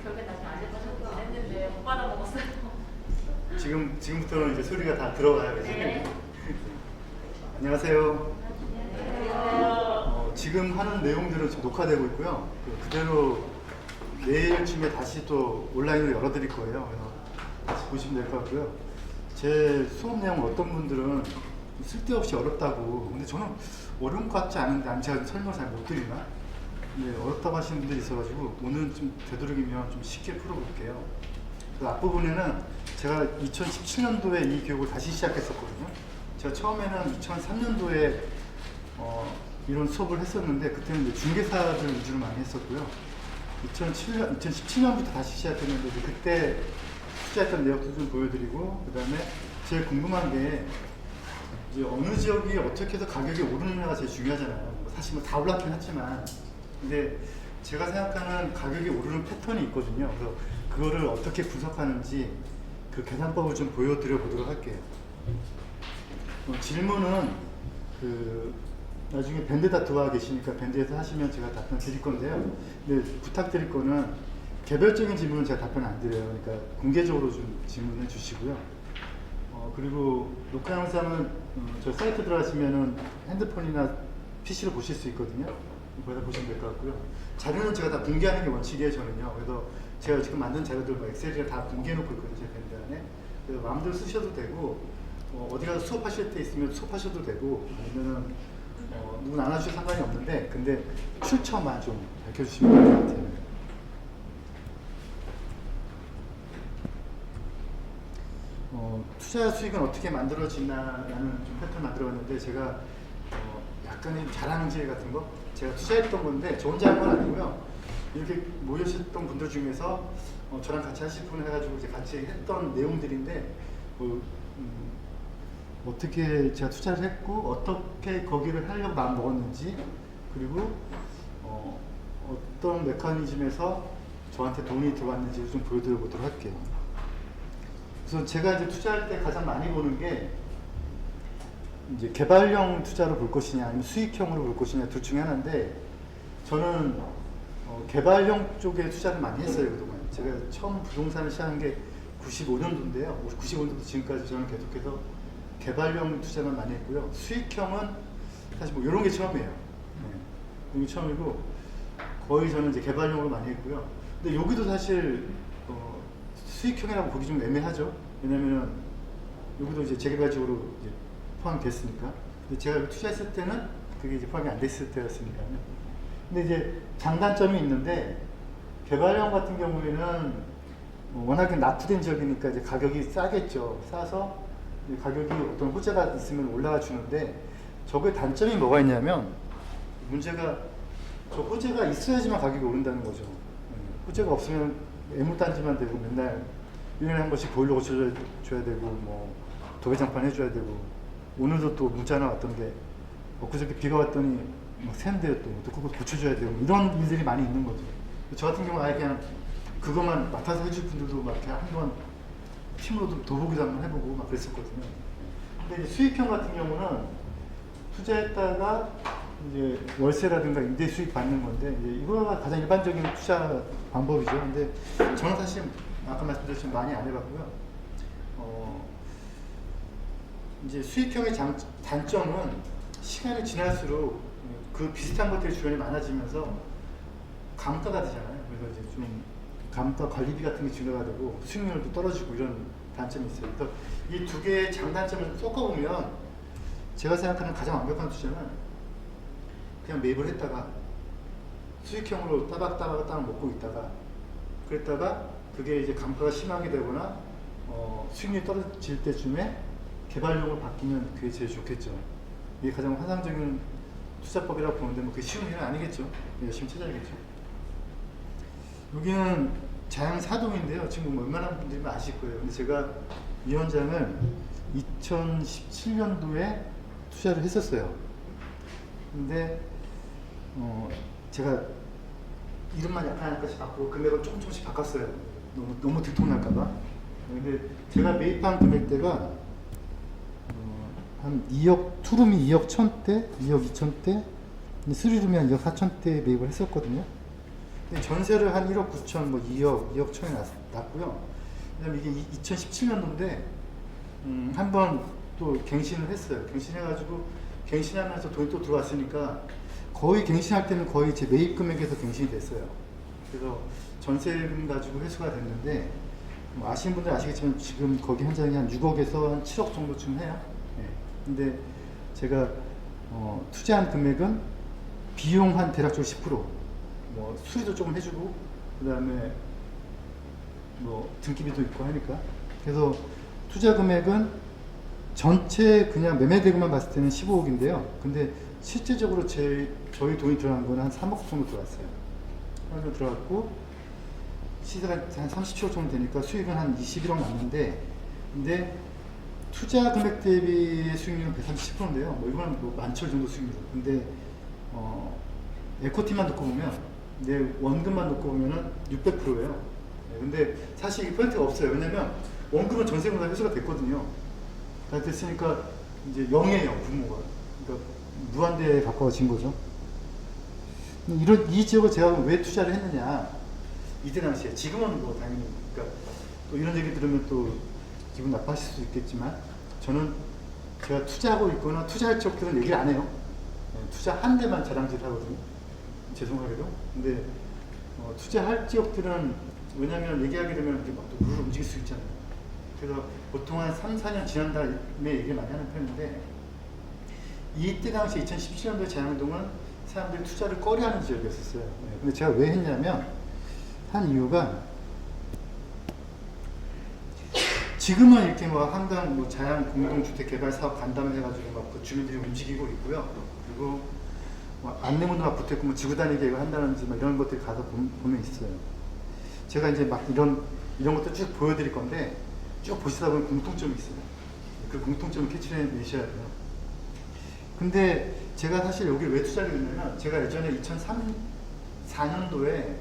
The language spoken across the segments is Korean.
결국엔 다시 안 해보셨긴 했는데 못 받아먹었어요. 지금부터는 이제 소리가 다 들어가요, 그죠? 네. 안녕하세요. 지금 하는 내용들은 지금 녹화되고 있고요. 그대로 내일쯤에 다시 또 온라인으로 열어드릴 거예요. 그래서 다시 보시면 될 것 같고요. 제 수업 내용 어떤 분들은 쓸데없이 어렵다고, 근데 저는 어려운 것 같지 않은데 제가 설명을 잘 못 드리나? 네, 어렵다고 하시는 분들이 있어가지고 오늘 좀 되도록이면 좀 쉽게 풀어볼게요. 그 앞부분에는 제가 2017년도에 이 교육을 다시 시작했었거든요. 제가 처음에는 2003년도에 이런 수업을 했었는데 그때는 이제 중개사들 위주로 많이 했었고요. 2017년부터 다시 시작했는데 이제 그때 투자했던 내역도 좀 보여드리고, 그 다음에 제일 궁금한 게 이제 어느 지역이 어떻게 해서 가격이 오르느냐가 제일 중요하잖아요. 사실 뭐 다 올랐긴 하지만, 근데 제가 생각하는 가격이 오르는 패턴이 있거든요. 그래서 그거를 어떻게 분석하는지 그 계산법을 좀 보여드려 보도록 할게요. 질문은 나중에 밴드 다 들어와 계시니까 밴드에서 하시면 제가 답변 드릴 건데요. 근데 부탁드릴 거는 개별적인 질문은 제가 답변 안 드려요. 그러니까 공개적으로 좀 질문해 주시고요. 그리고 녹화 영상은 저 사이트 들어가시면은 핸드폰이나 PC로 보실 수 있거든요. 거기다 보시면 될 것 같고요. 자료는 제가 다 공개하는 게 원칙이에요, 저는요. 그래서 제가 지금 만든 자료들 뭐 엑셀이랑 다 공개해 놓고 있거든요, 제 밴드 안에. 그래서 마음대로 쓰셔도 되고, 어디 가서 수업하실 때 있으면 수업하셔도 되고, 아니면은 누군 안아주셔도 상관이 없는데, 근데 출처만 좀 밝혀주시면 될 것 같아요. 투자 수익은 어떻게 만들어지나라는 좀 패턴 만들어봤는데, 제가 약간의 자랑질 같은 거, 제가 투자했던 건데 저 혼자 한 건 아니고요. 이렇게 모여주셨던 분들 중에서 저랑 같이 하실 분 해가지고 이제 같이 했던 내용들인데, 어떻게 제가 투자를 했고 어떻게 거기를 하려고 마음 먹었는지, 그리고 어떤 메커니즘에서 저한테 돈이 들어왔는지를 좀 보여드려 보도록 할게요. 그래서 제가 이제 투자할 때 가장 많이 보는 게 이제 개발형 투자로 볼 것이냐 아니면 수익형으로 볼 것이냐 둘 중에 하나인데, 저는 개발형 쪽에 투자를 많이 했어요. 그동안 제가 처음 부동산을 시작한 게 95년도인데요 95년도 지금까지 저는 계속해서 개발형 투자만 많이 했고요. 수익형은 사실 뭐 이런 게 처음이에요. 네. 이게 처음이고 거의 저는 이제 개발형으로 많이 했고요. 근데 여기도 사실 수익형이라고 보기 좀 애매하죠. 왜냐면은 여기도 이제 재개발적으로 이제 포함됐으니까. 근데 제가 투자했을 때는 그게 이제 포함이 안 됐을 때였으니까요. 근데 이제 장단점이 있는데, 개발형 같은 경우에는 워낙에 낙후된 지역이니까 이제 가격이 싸겠죠. 싸서 가격이 어떤 호재가 있으면 올라가 주는데, 저거의 단점이 뭐가 있냐면, 문제가 저 호재가 있어야지만 가격이 오른다는 거죠. 호재가 없으면 애물단지만 되고 맨날 1년에 한 번씩 보일러 고쳐줘야 되고, 뭐 도배장판 해줘야 되고, 오늘도 또 문자 하나 왔던데 엊그저께 비가 왔더니 막 새는데 또 그거 고쳐줘야 되고, 이런 일들이 많이 있는 거죠. 저 같은 경우는 아예 그냥 그것만 맡아서 해줄 분들도 막 이렇게 한번 팀으로도 도보기도 한번 해보고 막 그랬었거든요. 근데 이제 수익형 같은 경우는 투자했다가 이제 월세라든가 임대 수익 받는 건데, 이제 이거가 가장 일반적인 투자 방법이죠. 근데 저는 사실 아까 말씀드렸지만 많이 안 해봤고요. 이제 수익형의 단점은 시간이 지날수록 그 비슷한 것들이 주변에 많아지면서 감가가 되잖아요. 그래서 이제 좀 감가 관리비 같은 게 증가가 되고 수익률도 떨어지고 이런 단점이 있어요. 그래서 이 두 개의 장단점을 섞어보면 제가 생각하는 가장 완벽한 투자는 그냥 매입을 했다가 수익형으로 따박따박 먹고 있다가, 그랬다가 그게 이제 감가가 심하게 되거나 수익률이 떨어질 때쯤에 개발용으로 바뀌면 그게 제일 좋겠죠. 이게 가장 환상적인 투자법이라고 보는데 뭐 그게 쉬운 일은 아니겠죠. 열심히 찾아야겠죠. 여기는 자양사동인데요. 지금 뭐 웬만한 분들이 아실 거예요. 근데 제가 이 현장을 2017년도에 투자를 했었어요. 근데 제가 이름만 약간씩 바꾸고 금액을 조금씩 바꿨어요. 너무 들통날까봐. 근데 제가 매입한 금액대가 한 2억, 투룸이 2억 1천대, 2억 2천대, 3룸이 한 2억 4천대 매입을 했었거든요. 근데 전세를 한 1억 9천, 뭐 2억 천에 났고요. 그다음에 이게 2017년도인데 한번 또 갱신을 했어요. 갱신해가지고 갱신하면서 돈이 또 들어왔으니까 거의 갱신할 때는 거의 제 매입 금액에서 갱신이 됐어요. 그래서 전세금 가지고 회수가 됐는데 뭐 아시는 분들 아시겠지만 지금 거기 현장이 한 6억에서 한 7억 정도쯤 해요. 네. 근데 제가 투자한 금액은 비용 한 대략적으로 10%, 뭐 수리도 조금 해주고 그 다음에 뭐 등기비도 있고 하니까 그래서 투자 금액은 전체 그냥 매매 대금만 봤을 때는 15억인데요. 근데 실제적으로 저희 돈이 들어간 거는 한 3억 정도 들어왔어요. 3억 정도 들어갔고 시세가 한 37억 정도 되니까 수익은 한 21억 났는데 근데 투자 금액 대비의 수익률은 137%인데요. 뭐 이거는 뭐 11,000 정도 수익률. 근데 에코티만 놓고 보면 내 원금만 놓고 보면은 600%예요. 근데 사실 이 포인트가 없어요. 왜냐면 원금은 전세금보다 회수가 됐거든요. 다 됐으니까 이제 0이에요, 부모가. 그러니까 무한대에 가까워진 거죠. 이 지역을 제가 왜 투자를 했느냐. 이때 당시에. 지금은 뭐 당연히, 그러니까 또 이런 얘기 들으면 또 기분 나빠하실 수 있겠지만 저는 제가 투자하고 있거나 투자할 지역들은 얘기를 안 해요. 투자한 데만 자랑질 하거든요. 죄송하게도. 근데 투자할 지역들은 왜냐면 얘기하게 되면 이제 막또 물을 움직일 수 있잖아요. 그래서 보통 한 3, 4년 지난 다음에 얘기를 많이 하는 편인데 이때 당시 2017년도에 자양동은 사람들이 투자를 꺼려하는 지역이었어요. 근데 제가 왜 했냐면 한 이유가 지금은 이렇게 뭐 한강 뭐 자양 공동주택 개발 사업 간담회 해가지고 막 그 주민들이 움직이고 있고요. 그리고 뭐 안내문도 막 붙어있고 뭐 지구단위 계획을 한다든지 막 이런 것들이 가서 보면 있어요. 제가 이제 막 이런 것들 쭉 보여드릴 건데 쭉 보시다 보면 공통점이 있어요. 그 공통점을 캐치를 내셔야 돼요. 근데 제가 사실 여기를 왜 투자를 했냐면 제가 예전에 2004년도에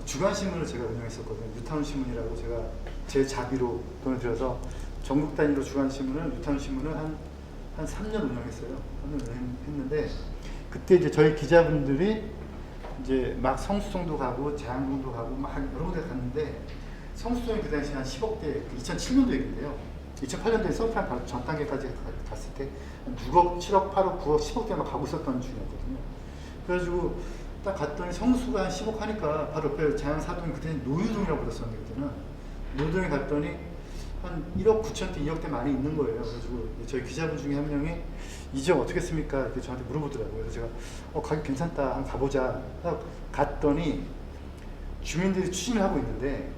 주간신문을 제가 운영했었거든요. 뉴타운신문이라고 제가 제 자비로 돈을 들여서 전국 단위로 주간신문을 뉴타운신문을 한 3년 운영했어요. 3년 운영했는데 그때 이제 저희 기자분들이 이제 막 성수동도 가고 자양동도 가고 막 여러 군데 갔는데 성수동이 그 당시 한 10억대 2007년도 얘기인데요. 2008년도에 서프라임 바로 전 단계까지 갔을 때 6억, 7억, 8억, 9억, 10억대 막 가고 있었던 중이었거든요. 그래가지고 딱 갔더니 성수가 한 10억 하니까 바로 옆에 자양사동이 그때는 노유동이라고 불렀었는데 그때는 노유동에 갔더니 한 1억 9천대, 2억대 많이 있는 거예요. 그래가지고 저희 기자분 중에 한 명이 이 지역 어떻게 했습니까? 이렇게 저한테 물어보더라고요. 그래서 제가 가격 괜찮다, 한번 가보자. 갔더니 주민들이 추진을 하고 있는데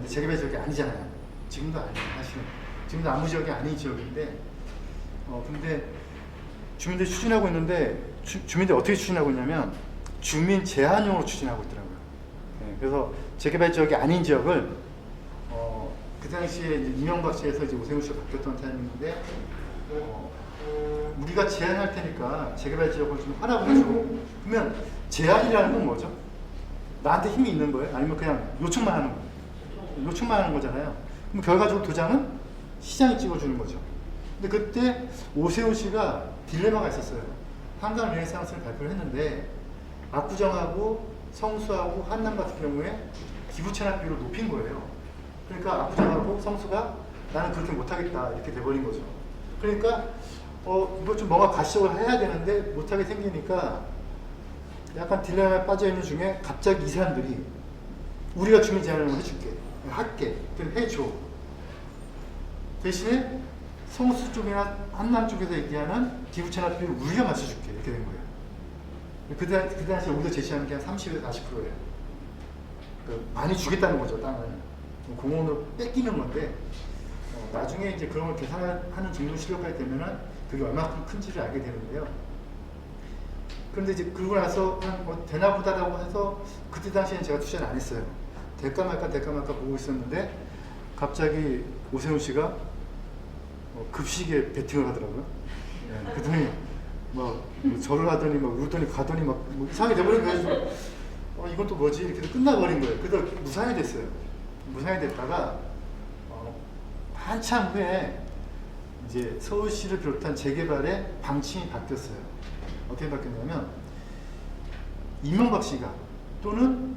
재개발 지역이 아니잖아요. 지금도 아니에요. 사실은 지금도 아무 지역이 아닌 지역인데 근데 주민들이 추진하고 있는데 주민들이 어떻게 추진하고 있냐면 주민 제한용으로 추진하고 있더라고요. 네, 그래서 재개발 지역이 아닌 지역을 그 당시에 이제 이명박 씨에서 이제 오세훈 씨가 바뀌었던 타이밍인데 우리가 제한할 테니까 재개발 지역을 좀 하라고 해줘. 그러면 제한이라는 건 뭐죠? 나한테 힘이 있는 거예요? 아니면 그냥 요청만 하는 거예요? 요청만 하는 거잖아요. 그럼 결과적으로 도장은 시장이 찍어주는 거죠. 근데 그때 오세훈 씨가 딜레마가 있었어요. 한강 르네상스를 발표를 했는데 압구정하고 성수하고 한남 같은 경우에 기부 체납비를 높인 거예요. 그러니까 압구정하고 성수가 나는 그렇게 못하겠다 이렇게 돼버린 거죠. 그러니까 이거 좀 뭔가 가시적으로 해야 되는데 못하게 생기니까 약간 딜레마에 빠져있는 중에 갑자기 이 사람들이 우리가 주민 제한을 해줄게, 할게, 해줘. 대신에 성수 쪽이나 한남 쪽에서 얘기하는 기부 체납비를 우리가 맞춰줄게 이렇게 된 거예요. 그 당시에 우리가 제시하는 게 한 30에서 40%예요. 많이 주겠다는 거죠, 땅을. 공원으로 뺏기는 건데 나중에 이제 그런 걸 계산하는 정도 실력까지 되면은 그게 얼마큼 큰지를 알게 되는데요. 그런데 이제 그러고 나서 그냥 뭐 되나 보다라고 해서 그때 당시에는 제가 투자를 안 했어요. 될까 말까 보고 있었는데 갑자기 오세훈 씨가 급식에 베팅을 하더라고요. 네, 그랬더니 뭐 절을 하더니 막 울더니 가더니 막 뭐 이상하게 돼버린 거예요. 이건 또 뭐지? 이렇게 끝나버린 거예요. 그래서 무산이 됐어요. 무산이 됐다가 한참 후에 이제 서울시를 비롯한 재개발의 방침이 바뀌었어요. 어떻게 바뀌었냐면 이명박 씨가 또는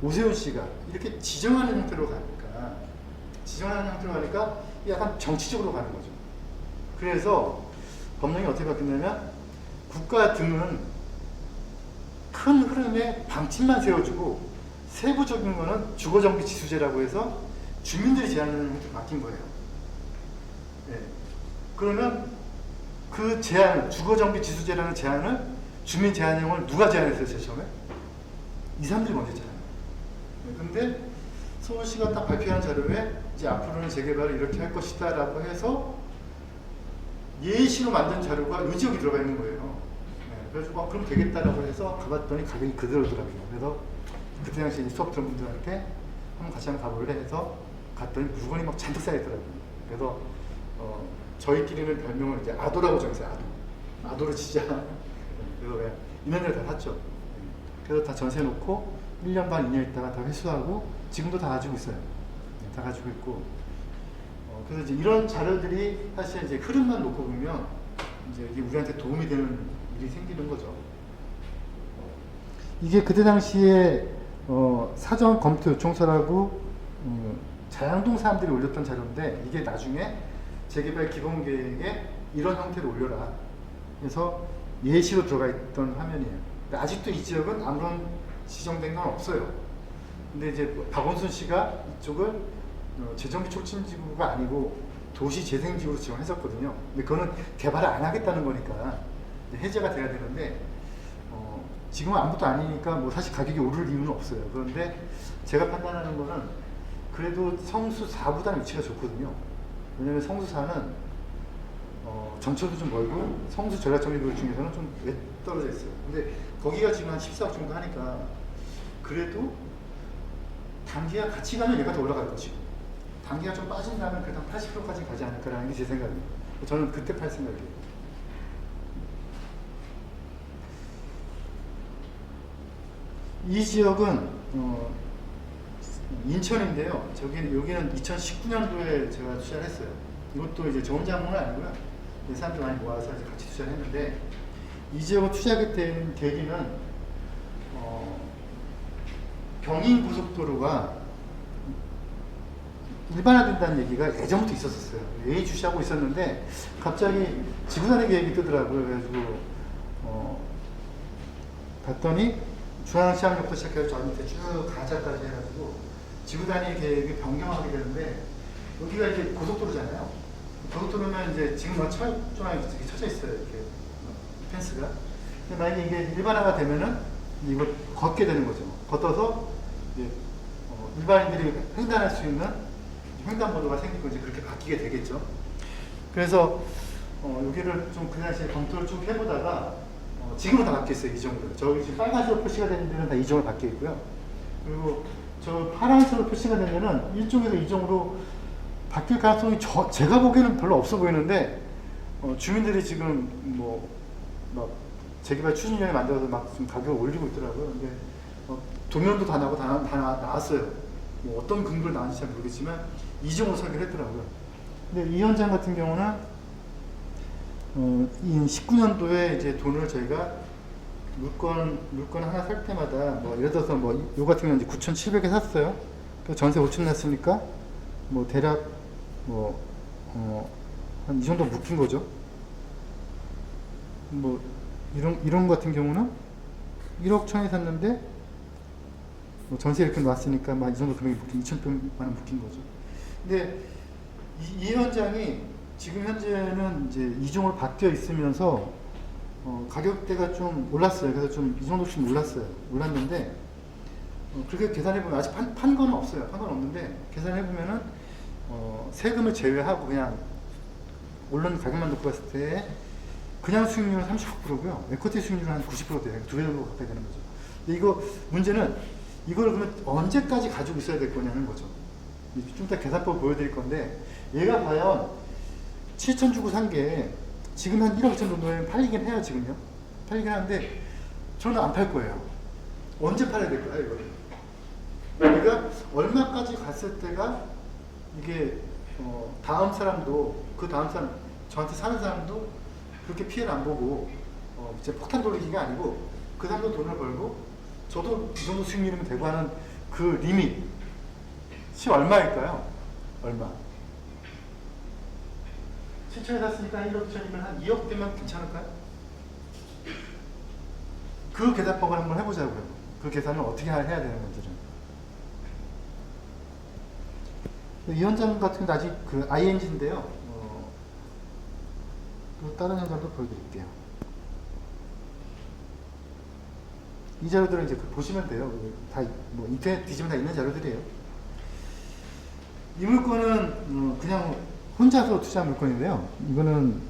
오세훈 씨가 이렇게 지정하는 형태로 가니까 약간 정치적으로 가는 거죠. 그래서 법령이 어떻게 바뀌냐면 국가 등은 큰 흐름의 방침만 세워주고 세부적인 거는 주거정비 지수제라고 해서 주민들이 제안하는 형태로 바뀐 거예요. 네. 그러면 그 제안, 주거정비 지수제라는 제안을 주민 제안형을 누가 제안했어요, 제일 처음에? 이 사람들이 먼저 했잖아요. 네. 근데 서울시가 딱 발표한 자료에 이제 앞으로는 재개발을 이렇게 할 것이다 라고 해서 예시로 만든 자료가 이 지역이 들어가 있는 거예요. 네. 그래서 그럼 되겠다라고 해서 가봤더니 가격이 그대로더라고요. 그래서 그때 당시 수업 들은 분들한테 한번 같이 한번 가볼래 해서 갔더니 물건이 막 잔뜩 쌓여있더라고요. 그래서 저희끼리는 별명을 이제 아도라고 정했어요. 아도로 치자. 그래서 왜 있는 데를 다 샀죠. 그래서 다 전세 놓고 1년 반, 2년 있다가 다 회수하고 지금도 다 가지고 있어요. 다 가지고 있고. 그래서 이제 이런 자료들이 사실 이제 흐름만 놓고 보면 이제 이게 우리한테 도움이 되는 일이 생기는 거죠. 이게 그때 당시에 사전 검토 요청서라고 자양동 사람들이 올렸던 자료인데 이게 나중에 재개발 기본계획에 이런 형태로 올려라. 그래서 예시로 들어가 있던 화면이에요. 아직도 이 지역은 아무런 지정된 건 없어요. 근데 이제 박원순 씨가 이쪽을 재정비 촉진지구가 아니고 도시재생지구로 지정했었거든요. 근데 그거는 개발을 안 하겠다는 거니까 해제가 돼야 되는데 지금은 아무것도 아니니까 뭐 사실 가격이 오를 이유는 없어요. 그런데 제가 판단하는 거는 그래도 성수 4보다는 위치가 좋거든요. 왜냐면 성수 4는 전철도 좀 멀고 성수 전략정비구역 중에서는 좀 떨어져 있어요. 근데 거기가 지금 한 14억 정도 하니까 그래도 단기가 같이 가면 얘가 더 올라갈 것이고 단기가 좀 빠진다면 그래도 한 80%까지 가지 않을까라는 게 제 생각입니다. 저는 그때 팔 생각이에요. 이 지역은 인천인데요. 여기는 2019년도에 제가 투자를 했어요. 이것도 이제 저 혼자 한 건 아니고요. 사람들 많이 모아서 이제 같이 투자를 했는데 이 지역을 투자하게 된 계기는 경인고속도로가 일반화된다는 얘기가 예전부터 있었어요. 예의주시하고 있었는데 갑자기 지구단위 계획이 뜨더라고요. 그래가지고 봤더니 중앙시장역부터 시작해서 저 밑에 쭉 가자까지 해가지고 지구단위 계획이 변경하게 되는데 여기가 이제 고속도로잖아요. 고속도로면 이제 지금 철조망이 이렇게 쳐져 있어요. 이렇게 펜스가. 근데 만약에 이게 일반화가 되면은 이거 걷게 되는 거죠. 걷어서 이제 일반인들이 횡단할 수 있는 횡단보도가 생기고 이제 그렇게 바뀌게 되겠죠. 그래서 여기를 좀 그 당시에 검토를 쭉 해보다가 지금은 다 바뀌었어요. 이 정도로. 저기 지금 빨간색으로 표시가 되는 데는 다 이정으로 바뀌어 있고요. 그리고 저 파란색으로 표시가 된 데는 일종에서 이정으로 바뀔 가능성이 제가 보기에는 별로 없어 보이는데 주민들이 지금 막 재개발 추진위원회 만들어서 막 좀 가격을 올리고 있더라고요. 근데 도면도 다 나오고 다 나왔어요. 뭐 어떤 근거를 나왔는지 잘 모르겠지만 이정으로 설계를 했더라고요. 근데 이 현장 같은 경우는 이 19년도에 이제 돈을 저희가 물건 하나 살 때마다 뭐 예를 들어서 요 같은 경우는 이제 9,700에 샀어요. 그 전세 5천 냈으니까 뭐 대략 한 이 정도 묶인 거죠. 뭐 이런 같은 경우는 1억 천에 샀는데 뭐 전세 이렇게 놨으니까 막 이 정도 금액이 묶인 2,100만 원 묶인 거죠. 근데 이 현장이 지금 현재는 이제 이종으로 바뀌어 있으면서 가격대가 좀 올랐어요. 그래서 좀 이 정도씩 올랐어요. 올랐는데 그렇게 계산해 보면 아직 판 건 없어요. 판 건 없는데 계산해 보면은 세금을 제외하고 그냥 오른 가격만 놓고 봤을 때 그냥 수익률은 39%고요. 에쿼티 수익률은 한 90% 돼요. 2배 정도 가까이 되는 거죠. 근데 이거 문제는 이걸 그러면 언제까지 가지고 있어야 될 거냐는 거죠. 좀 이따 계산법을 보여드릴 건데 얘가 과연 7천 주고 산 게 지금 한 1억 2천 정도에 팔리긴 해요. 지금요. 팔리긴 하는데 저는 안 팔 거예요. 언제 팔아야 될까요? 이거를. 우리가 얼마까지 갔을 때가 이게 다음 사람도 그 다음 사람 저한테 사는 사람도 그렇게 피해를 안 보고 이제 폭탄 돌리기가 아니고 그 사람도 돈을 벌고 저도 이 정도 수익률이면 되고 하는 그 리밋이 얼마일까요? 얼마? 7천에 샀으니까 1억 2천이면 한 2억 되면 괜찮을까요? 그 계산법을 한번 해보자고요. 그 계산을 어떻게 해야 되는 건지를. 이 현장 같은 게 아직 그 ING인데요. 또 다른 현장도 보여드릴게요. 이 자료들은 이제 보시면 돼요. 다 뭐 인터넷 뒤지면 다 있는 자료들이에요. 이 물건은 그냥 혼자서 투자한 물건인데요. 이거는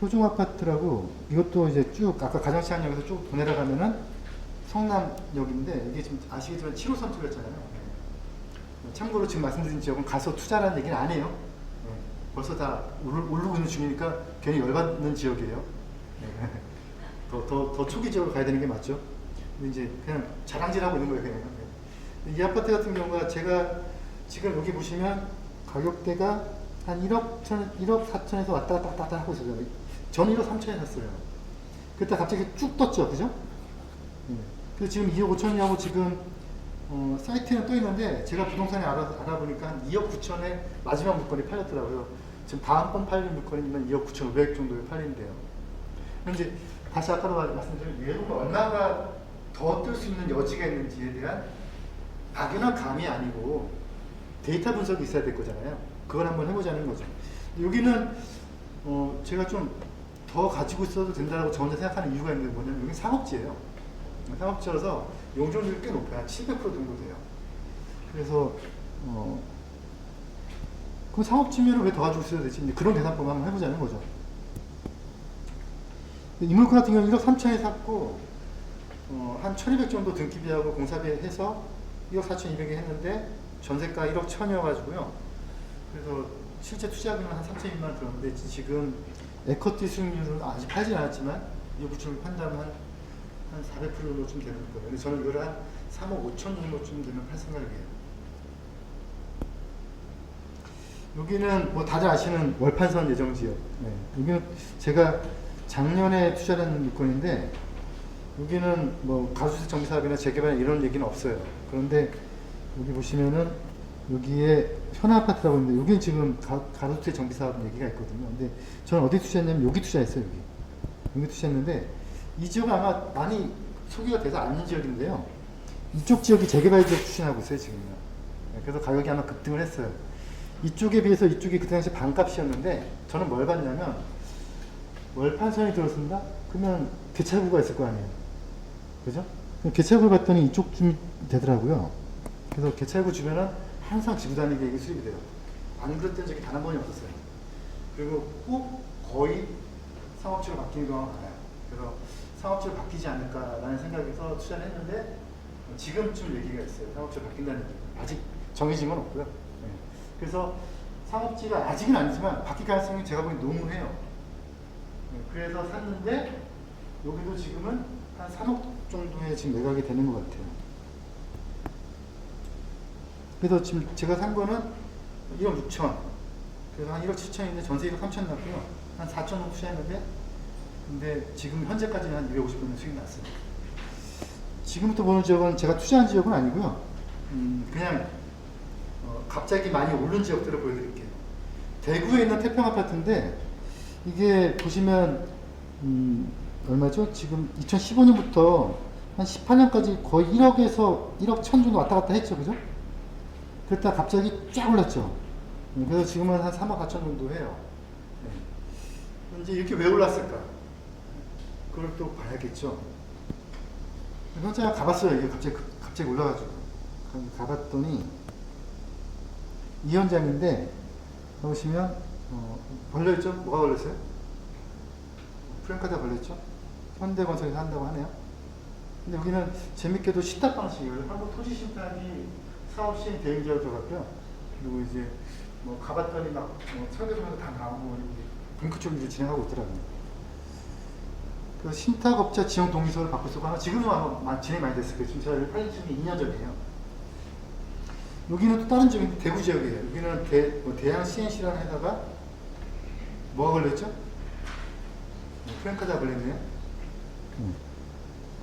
효중 아파트라고, 이것도 이제 쭉 아까 가정시장역에서 쭉 도내려가면은 성남역인데, 이게 지금 아시겠지만 7호선 쪽이었잖아요. 참고로 지금 말씀드린 지역은 가서 투자라는 얘기는 안 해요. 벌써 다 오르고 있는 중이니까 괜히 열받는 지역이에요. 더 초기 지역으로 가야 되는 게 맞죠. 근데 이제 그냥 자랑질하고 있는 거예요, 그냥. 이 아파트 같은 경우가 제가 지금 여기 보시면 가격대가 한 1억 4천에서 왔다 갔다 하고 있어요. 저는 1억 3천에 샀어요. 그때 갑자기 쭉 떴죠, 그죠? 그래서 지금 2억 5천이라고 지금 사이트에는 떠 있는데, 제가 부동산에 알아보니까 한 2억 9천에 마지막 물건이 팔렸더라고요. 지금 다음번 팔린 물건이면 2억 9천 5백 정도에 팔린대요. 그런데 다시 아까도 말씀드린 외국은 얼마가 더 뜰 수 있는 여지가 있는지에 대한 막연한 감이 아니고 데이터 분석이 있어야 될 거잖아요. 그걸 한번 해보자는 거죠. 여기는 제가 좀 더 가지고 있어도 된다고 저 혼자 생각하는 이유가 있는데 뭐냐면, 여기 상업지예요. 상업지라서 용적률이 꽤 높아요. 한 700% 정도 돼요. 그래서 그 상업지면 왜 더 가지고 있어야 되지? 그런 계산법을 한번 해보자는 거죠. 이 물건 같은 경우는 1억 3천에 샀고, 한 1200 정도 등기비하고 공사비 해서 1억 4,200에 했는데, 전세가 1억 1000이어가지고요. 그래서 실제 투자금은 한 3,200만 원 들었는데, 지금 에쿼티 수익률은 아직 팔진 않았지만 2억 9천을 판다면 한 400% 정도쯤 되는 거예요. 근데 저는 이걸 한 3억 5천 정도쯤 되면 팔 생각이에요. 여기는 뭐 다들 아시는 월판선 예정지역. 여기는 제가 작년에 투자한 물건인데, 여기는 뭐 가주택 정비사업이나 재개발 이런 얘기는 없어요. 그런데 여기 보시면은 여기에 현아아파트라고 있는데, 여기는 지금 가주택 정비사업 얘기가 있거든요. 근데 저는 어디 투자했냐면 여기 투자했어요. 여기 투자했는데, 이 지역은 아마 많이 소개가 돼서 아는 지역인데요. 이쪽 지역이 재개발 지역 추진하고 있어요, 지금요. 그래서 가격이 아마 급등을 했어요. 이쪽에 비해서 이쪽이 그 당시 반값이었는데, 저는 뭘 봤냐면, 월판선이 들어선다? 그러면 개찰구가 있을 거 아니에요. 그죠? 개찰구를 봤더니 이쪽쯤 되더라고요. 그래서 개찰구 주변은 항상 지구단위 계획이 수립이 돼요. 안 그랬던 적이 단 한 번이 없었어요. 그리고 꼭 거의 상업지로 바뀌는 경우가 많아요. 그래서 상업지로 바뀌지 않을까라는 생각에서 투자를 했는데, 지금쯤 얘기가 있어요. 상업지로 바뀐다는 얘기. 아직 정해진 건 없고요. 그래서 상업지가 아직은 아니지만 바뀔 가능성이 제가 보기엔 농후해요. 그래서 샀는데, 여기도 지금은 한 3억 정도에 지금 매각이 되는 것 같아요. 그래서 지금 제가 산 거는 1억 6천. 그래서 한 1억 7천인데 전세 1억 3천 났고요. 한 4천 정도 투자했는데, 근데 지금 현재까지는 한 250만 원 수익이 났어요. 지금부터 보는 지역은 제가 투자한 지역은 아니고요. 그냥 갑자기 많이 오른 지역들을 보여드릴게요. 대구에 있는 태평 아파트인데, 이게 보시면 얼마죠? 지금 2015년부터 한 18년까지 거의 1억에서 1억 1천 정도 왔다 갔다 했죠, 그죠? 그랬다 갑자기 쫙 올랐죠. 그래서 지금은 한 3억 4천 정도 해요. 이제 이렇게 왜 올랐을까? 그걸 또 봐야겠죠. 현장에 가봤어요. 이게 갑자기 올라가지고. 가봤더니 이 현장인데, 보시면 걸려있죠? 뭐가 걸렸어요? 프랭카드가 걸렸죠? 현대건설에서 한다고 하네요. 근데 여기는 재밌게도 신탁 방식이에요. 한국 토지신탁이 사업시행 대행자로 들어갔고요. 그리고 이제 뭐 가봤더니 막 설계도면서 다 나오고 뱅크 쪽으로 이제 진행하고 있더라고요. 그 신탁업자 지원 동의서를 받고 있었고, 아마 지금은 아마 진행 많이 됐을 거예요. 지금 저희 팔린 지는 2년 전이에요. 여기는 또 다른 지역인데 대구 지역이에요. 여기는 대양 CNC라는 회사가 뭐가 걸렸죠? 프랭카드가 걸렸네요.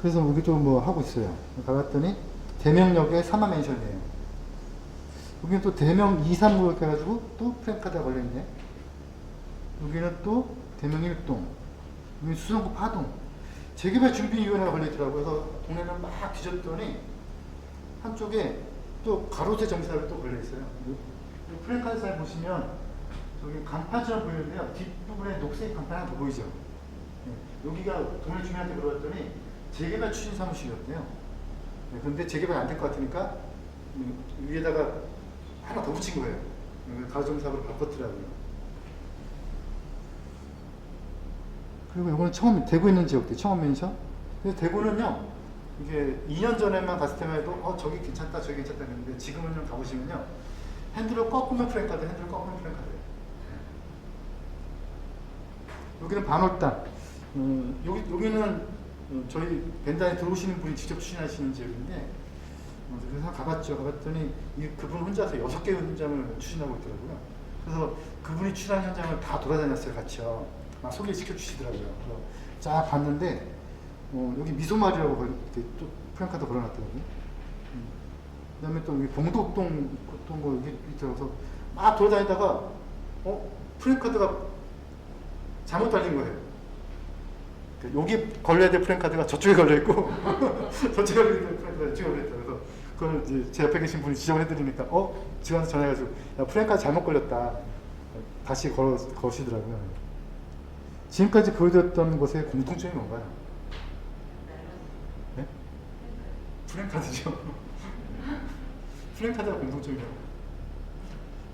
그래서 여기도 뭐 하고 있어요. 가봤더니 대명역에 사마멘션이에요. 여기는 또 대명 2, 3구 이렇게 해가지고 또 프랜카드가 걸려있네. 여기는 또 대명 1동, 여기 수성구 파동. 재개발 준비위원회가 걸려있더라고요. 그래서 동네를 막 뒤졌더니 한쪽에 또 가로세 정사가 또 걸려있어요. 이 프랜카드 잘 보시면 저기 간판처럼 보이는데요. 뒷부분에 녹색 간판 하나 더 보이죠? 네. 여기가 동네 주민한테 물어봤더니 재개발 추진 사무실이었대요. 네, 근데 재개발 안 될 것 같으니까 위에다가 하나 더 붙인 거예요. 가로정사로 바꿨더라고요. 그리고 이거는 처음 대구에 있는 지역들 처음 멘션. 근데 대구는요, 이게 2년 전에만 갔을 때만 해도 저기 괜찮다 저기 괜찮다 했는데 지금은 가보시면요, 핸들을 꺾으면 프랜카드, 핸들을 꺾으면 프랜카드. 여기는 반월당. 여기는 저희 밴드에 들어오시는 분이 직접 추진하시는 지역인데, 그래서 가봤죠. 가봤더니 그분 혼자서 6개 현장을 추진하고 있더라고요. 그래서 그분이 추진한 현장을 다 돌아다녔어요, 같이요. 막 소개시켜 주시더라고요. 그래서 쫙 봤는데, 여기 미소마리라고 이렇게 또 프랜카드 걸어놨더라고요. 그 다음에 또 여기 봉독동 거 여기 있더라고요. 막 돌아다니다가, 프랜카드가 잘못 달린 거예요. 여기 걸려야 될 프랜카드가 저쪽에 걸려있고, 저쪽에 걸려야 될 프랜카드가 이쪽에 걸려있다. 그래서 그걸 이제 제 옆에 계신 분이 지적을 해드리니까, 직원한테 전화해가지고, 야, 프랜카드 잘못 걸렸다. 다시 거시더라고요. 지금까지 보여드렸던 것의 공통점이 뭔가요? 네? 프랜카드죠. 프랜카드가 공통점이라고.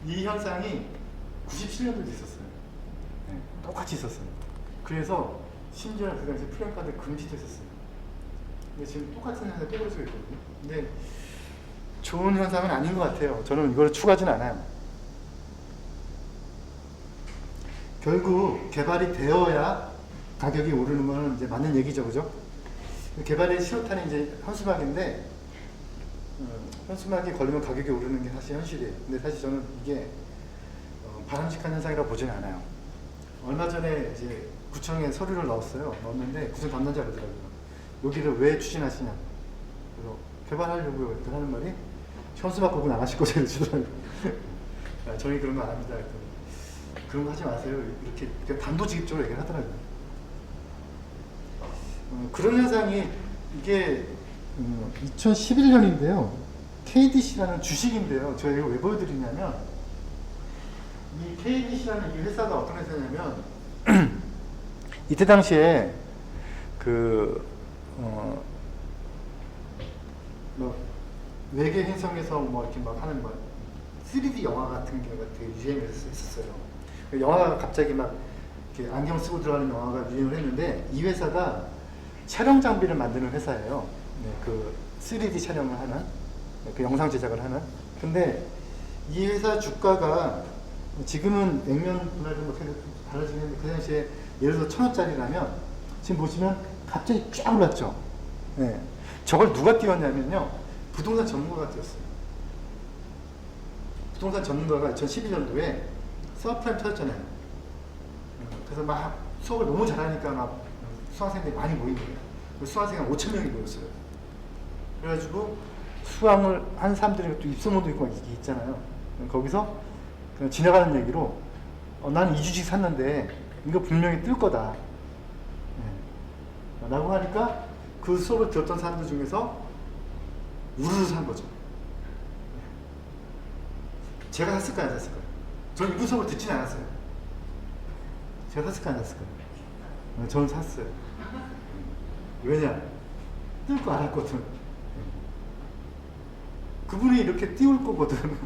이 현상이 97년도에 있었어요. 네, 똑같이 있었어요. 그래서 심지어 그 당시 프랜카드 금지도 했었어요. 근데 지금 똑같은 현상이 또 벌어지고 있거든요. 근데 좋은 현상은 아닌 것 같아요. 저는 이걸 추구하지는 않아요. 결국 개발이 되어야 가격이 오르는 건 이제 맞는 얘기죠, 그죠? 개발의 신호탄이 이제 현수막인데, 현수막이 걸리면 가격이 오르는 게 사실 현실이에요. 근데 사실 저는 이게 바람직한 현상이라고 보지는 않아요. 얼마 전에 이제 구청에 서류를 넣었는데 구청 담당자가 그러더라고요. 여기를 왜 추진하시냐. 그래서 개발하려고요. 이렇게 하는 말이 현수막 구분 안 하실 거죠, 이러시더라고요. 저희 그런 거 안 합니다. 그런 거 하지 마세요. 이렇게 그냥 단도직입적으로 얘기를 하더라고요. 그런 현상이 이게 2011년인데요. KDC라는 주식인데요. 제가 이거 왜 보여드리냐면, 이 KDC라는 이 회사가 어떤 회사냐면 이때 당시에 외계 행성에서 뭐 이렇게 막 하는 3D 영화 같은 경우가 되게 유행을 했었어요. 영화가 갑자기 막 이렇게 안경 쓰고 들어가는 영화가 유행을 했는데, 이 회사가 촬영 장비를 만드는 회사예요. 네, 그 3D 촬영을 하는, 그 영상 제작을 하는. 근데 이 회사 주가가 지금은 액면 분할이 어떻게 달라지는데, 그 당시에 예를 들어 1,000원짜리라면 지금 보시면 갑자기 쫙 올랐죠. 네. 저걸 누가 띄웠냐면요, 부동산 전문가가 띄웠어요. 부동산 전문가가 2012년도에 서프라임 터졌잖아요. 그래서 막 수업을 너무 잘하니까 막 수강생들이 많이 모인 거예요. 수강생이 한 5,000명이 모였어요. 그래가지고 수강을 한 사람들이 또 입소문도 있고 이게 있잖아요. 거기서 그냥 지나가는 얘기로 나는 이 주식 샀는데 이거 분명히 뜰 거다. 네. 라고 하니까 그 수업을 들었던 사람들 중에서 우르르 산 거죠. 제가 샀을까요, 안 샀을까요? 저는 이분 수업을 듣지는 않았어요. 제가 샀을까요, 안 샀을까요? 저는 샀어요. 왜냐? 뜰 거 알았거든. 그분이 이렇게 띄울 거거든.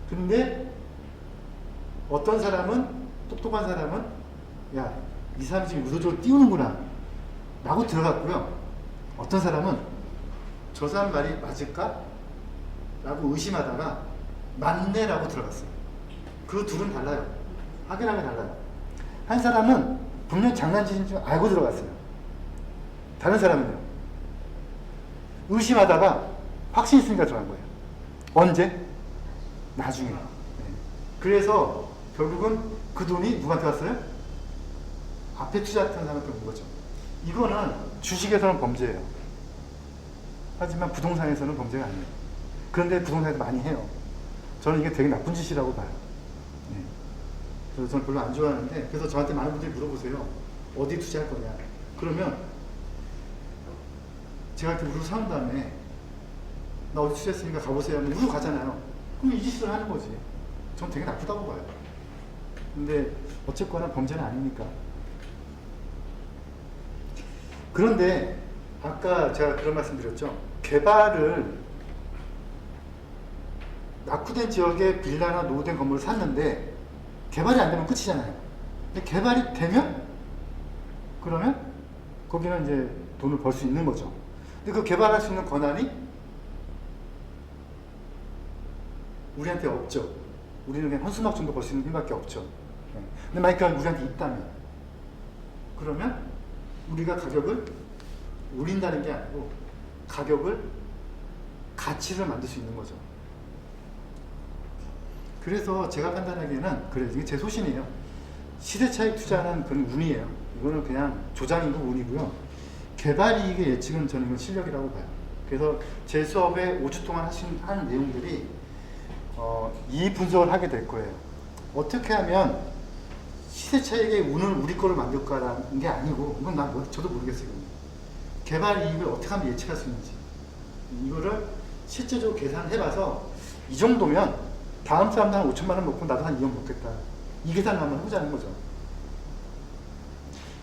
근데 어떤 사람은, 똑똑한 사람은, 야, 이 사람이 지금 의도적으로 띄우는구나 라고 들어갔고요. 어떤 사람은 저 사람 말이 맞을까? 라고 의심하다가 맞네 라고 들어갔어요. 그 둘은 달라요. 확연하게 달라요. 한 사람은 분명 장난치는 줄 알고 들어갔어요. 다른 사람은요, 의심하다가 확신 있으니까 들어간 거예요. 언제? 나중에. 네. 그래서 결국은 그 돈이 누구한테 갔어요? 앞에 투자했던 사람한테 온 거죠. 이거는 주식에서는 범죄예요. 하지만 부동산에서는 범죄가 아니에요. 그런데 부동산에서 많이 해요. 저는 이게 되게 나쁜 짓이라고 봐요. 네. 그래서 저는 별로 안 좋아하는데, 그래서 저한테 많은 분들이 물어보세요. 어디 투자할 거냐. 그러면 제가 이렇게 우르르 사온 다음에 나 어디 투자했으니까 가보세요 하면 우르르 가잖아요. 그럼 이 짓을 하는 거지. 전 되게 나쁘다고 봐요. 근데 어쨌거나 범죄는 아니니까. 그런데 아까 제가 그런 말씀 드렸죠. 개발을 낙후된 지역에 빌라나 노후된 건물을 샀는데 개발이 안 되면 끝이잖아요. 근데 개발이 되면 그러면 거기는 이제 돈을 벌 수 있는 거죠. 근데 그 개발할 수 있는 권한이 우리한테 없죠. 우리는 그냥 현수막 정도 벌 수 있는 힘밖에 없죠. 근데 만약에 우리한테 있다면, 그러면 우리가 가격을 올린다는 게 아니고 가격을, 가치를 만들 수 있는 거죠. 그래서 제가 판단하기에는, 그래, 이게 제 소신이에요. 시대차익 투자는 그런 운이에요. 이거는 그냥 조장이고 운이고요. 개발 이익의 예측은 저는 이건 실력이라고 봐요. 그래서 제 수업에 5주 동안 하는 내용들이 이 분석을 하게 될 거예요. 어떻게 하면 시대차익의 운을 우리 거를 만들까라는 게 아니고, 이건 저도 모르겠어요. 개발 이익을 어떻게 하면 예측할 수 있는지, 이거를 실제적으로 계산해봐서 이 정도면 다음 사람도 한 5천만 원 먹고 나도 한 2억 먹겠다, 이 계산을 한번 해보자는 거죠.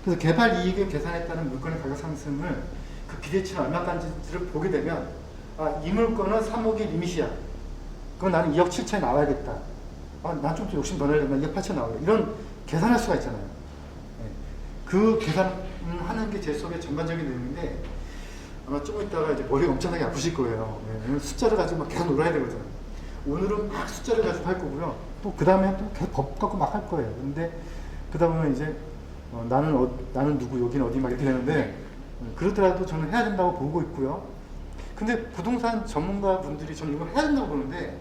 그래서 개발 이익을 계산했다는 물건의 가격 상승을, 그 기대치는 얼마까지를 보게 되면, 아, 이 물건은 3억이 리밋이야. 그럼 나는 2억 7천에 나와야겠다. 아, 난 좀 더 욕심 더 내려면 2억 8천 나와야 이런 계산할 수가 있잖아요. 네. 그 계산하는 게 제 수업의 전반적인 내용인데, 아마 조금 있다가 이제 머리가 엄청나게 아프실 거예요. 네. 숫자를 가지고 막 계속 놀아야 되거든요. 오늘은 막 숫자를 가지고 할 거고요. 또 그 다음에 또 계속 법 갖고 막 할 거예요. 근데 그러다 보면 이제 나는 누구, 여기는 어디 막 이렇게 되는데, 그렇더라도 저는 해야 된다고 보고 있고요. 근데 부동산 전문가 분들이 저는 이걸 해야 된다고 보는데,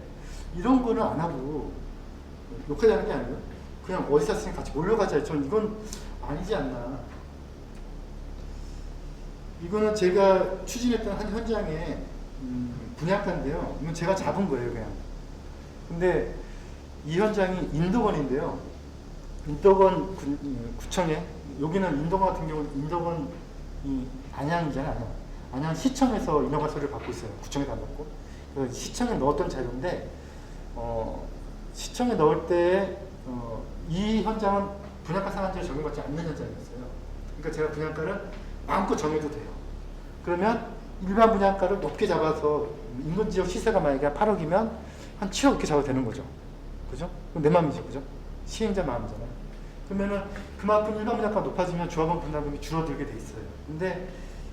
이런 거는 안 하고 욕하자는 게 아니고요. 그냥 어디 샀으니 같이 몰려가자. 저는 이건 아니지 않나. 이거는 제가 추진했던 한 현장의 분양가인데요. 이건 제가 잡은 거예요, 그냥. 근데 이 현장이 인덕원인데요. 인덕원 구청에, 여기는 인덕원 같은 경우는 인덕원이 안양이잖아요. 안양 시청에서 인허가 서류를 받고 있어요. 구청에도 안 받고. 그래서 시청에 넣었던 자료인데, 시청에 넣을 때 이 현장은 분양가 상한제를 적용받지 않는 현장이었어요. 그러니까 제가 분양가를 마음껏 정해도 돼요. 그러면 일반 분양가를 높게 잡아서, 인근 지역 시세가 만약에 8억이면 한 7억 이렇게 잡아도 되는 거죠. 그죠? 그럼 내 마음이죠. 그죠? 시행자 마음이잖아요. 그러면은 그만큼 일반 분양가가 높아지면 조합원 분담금이 줄어들게 돼 있어요. 근데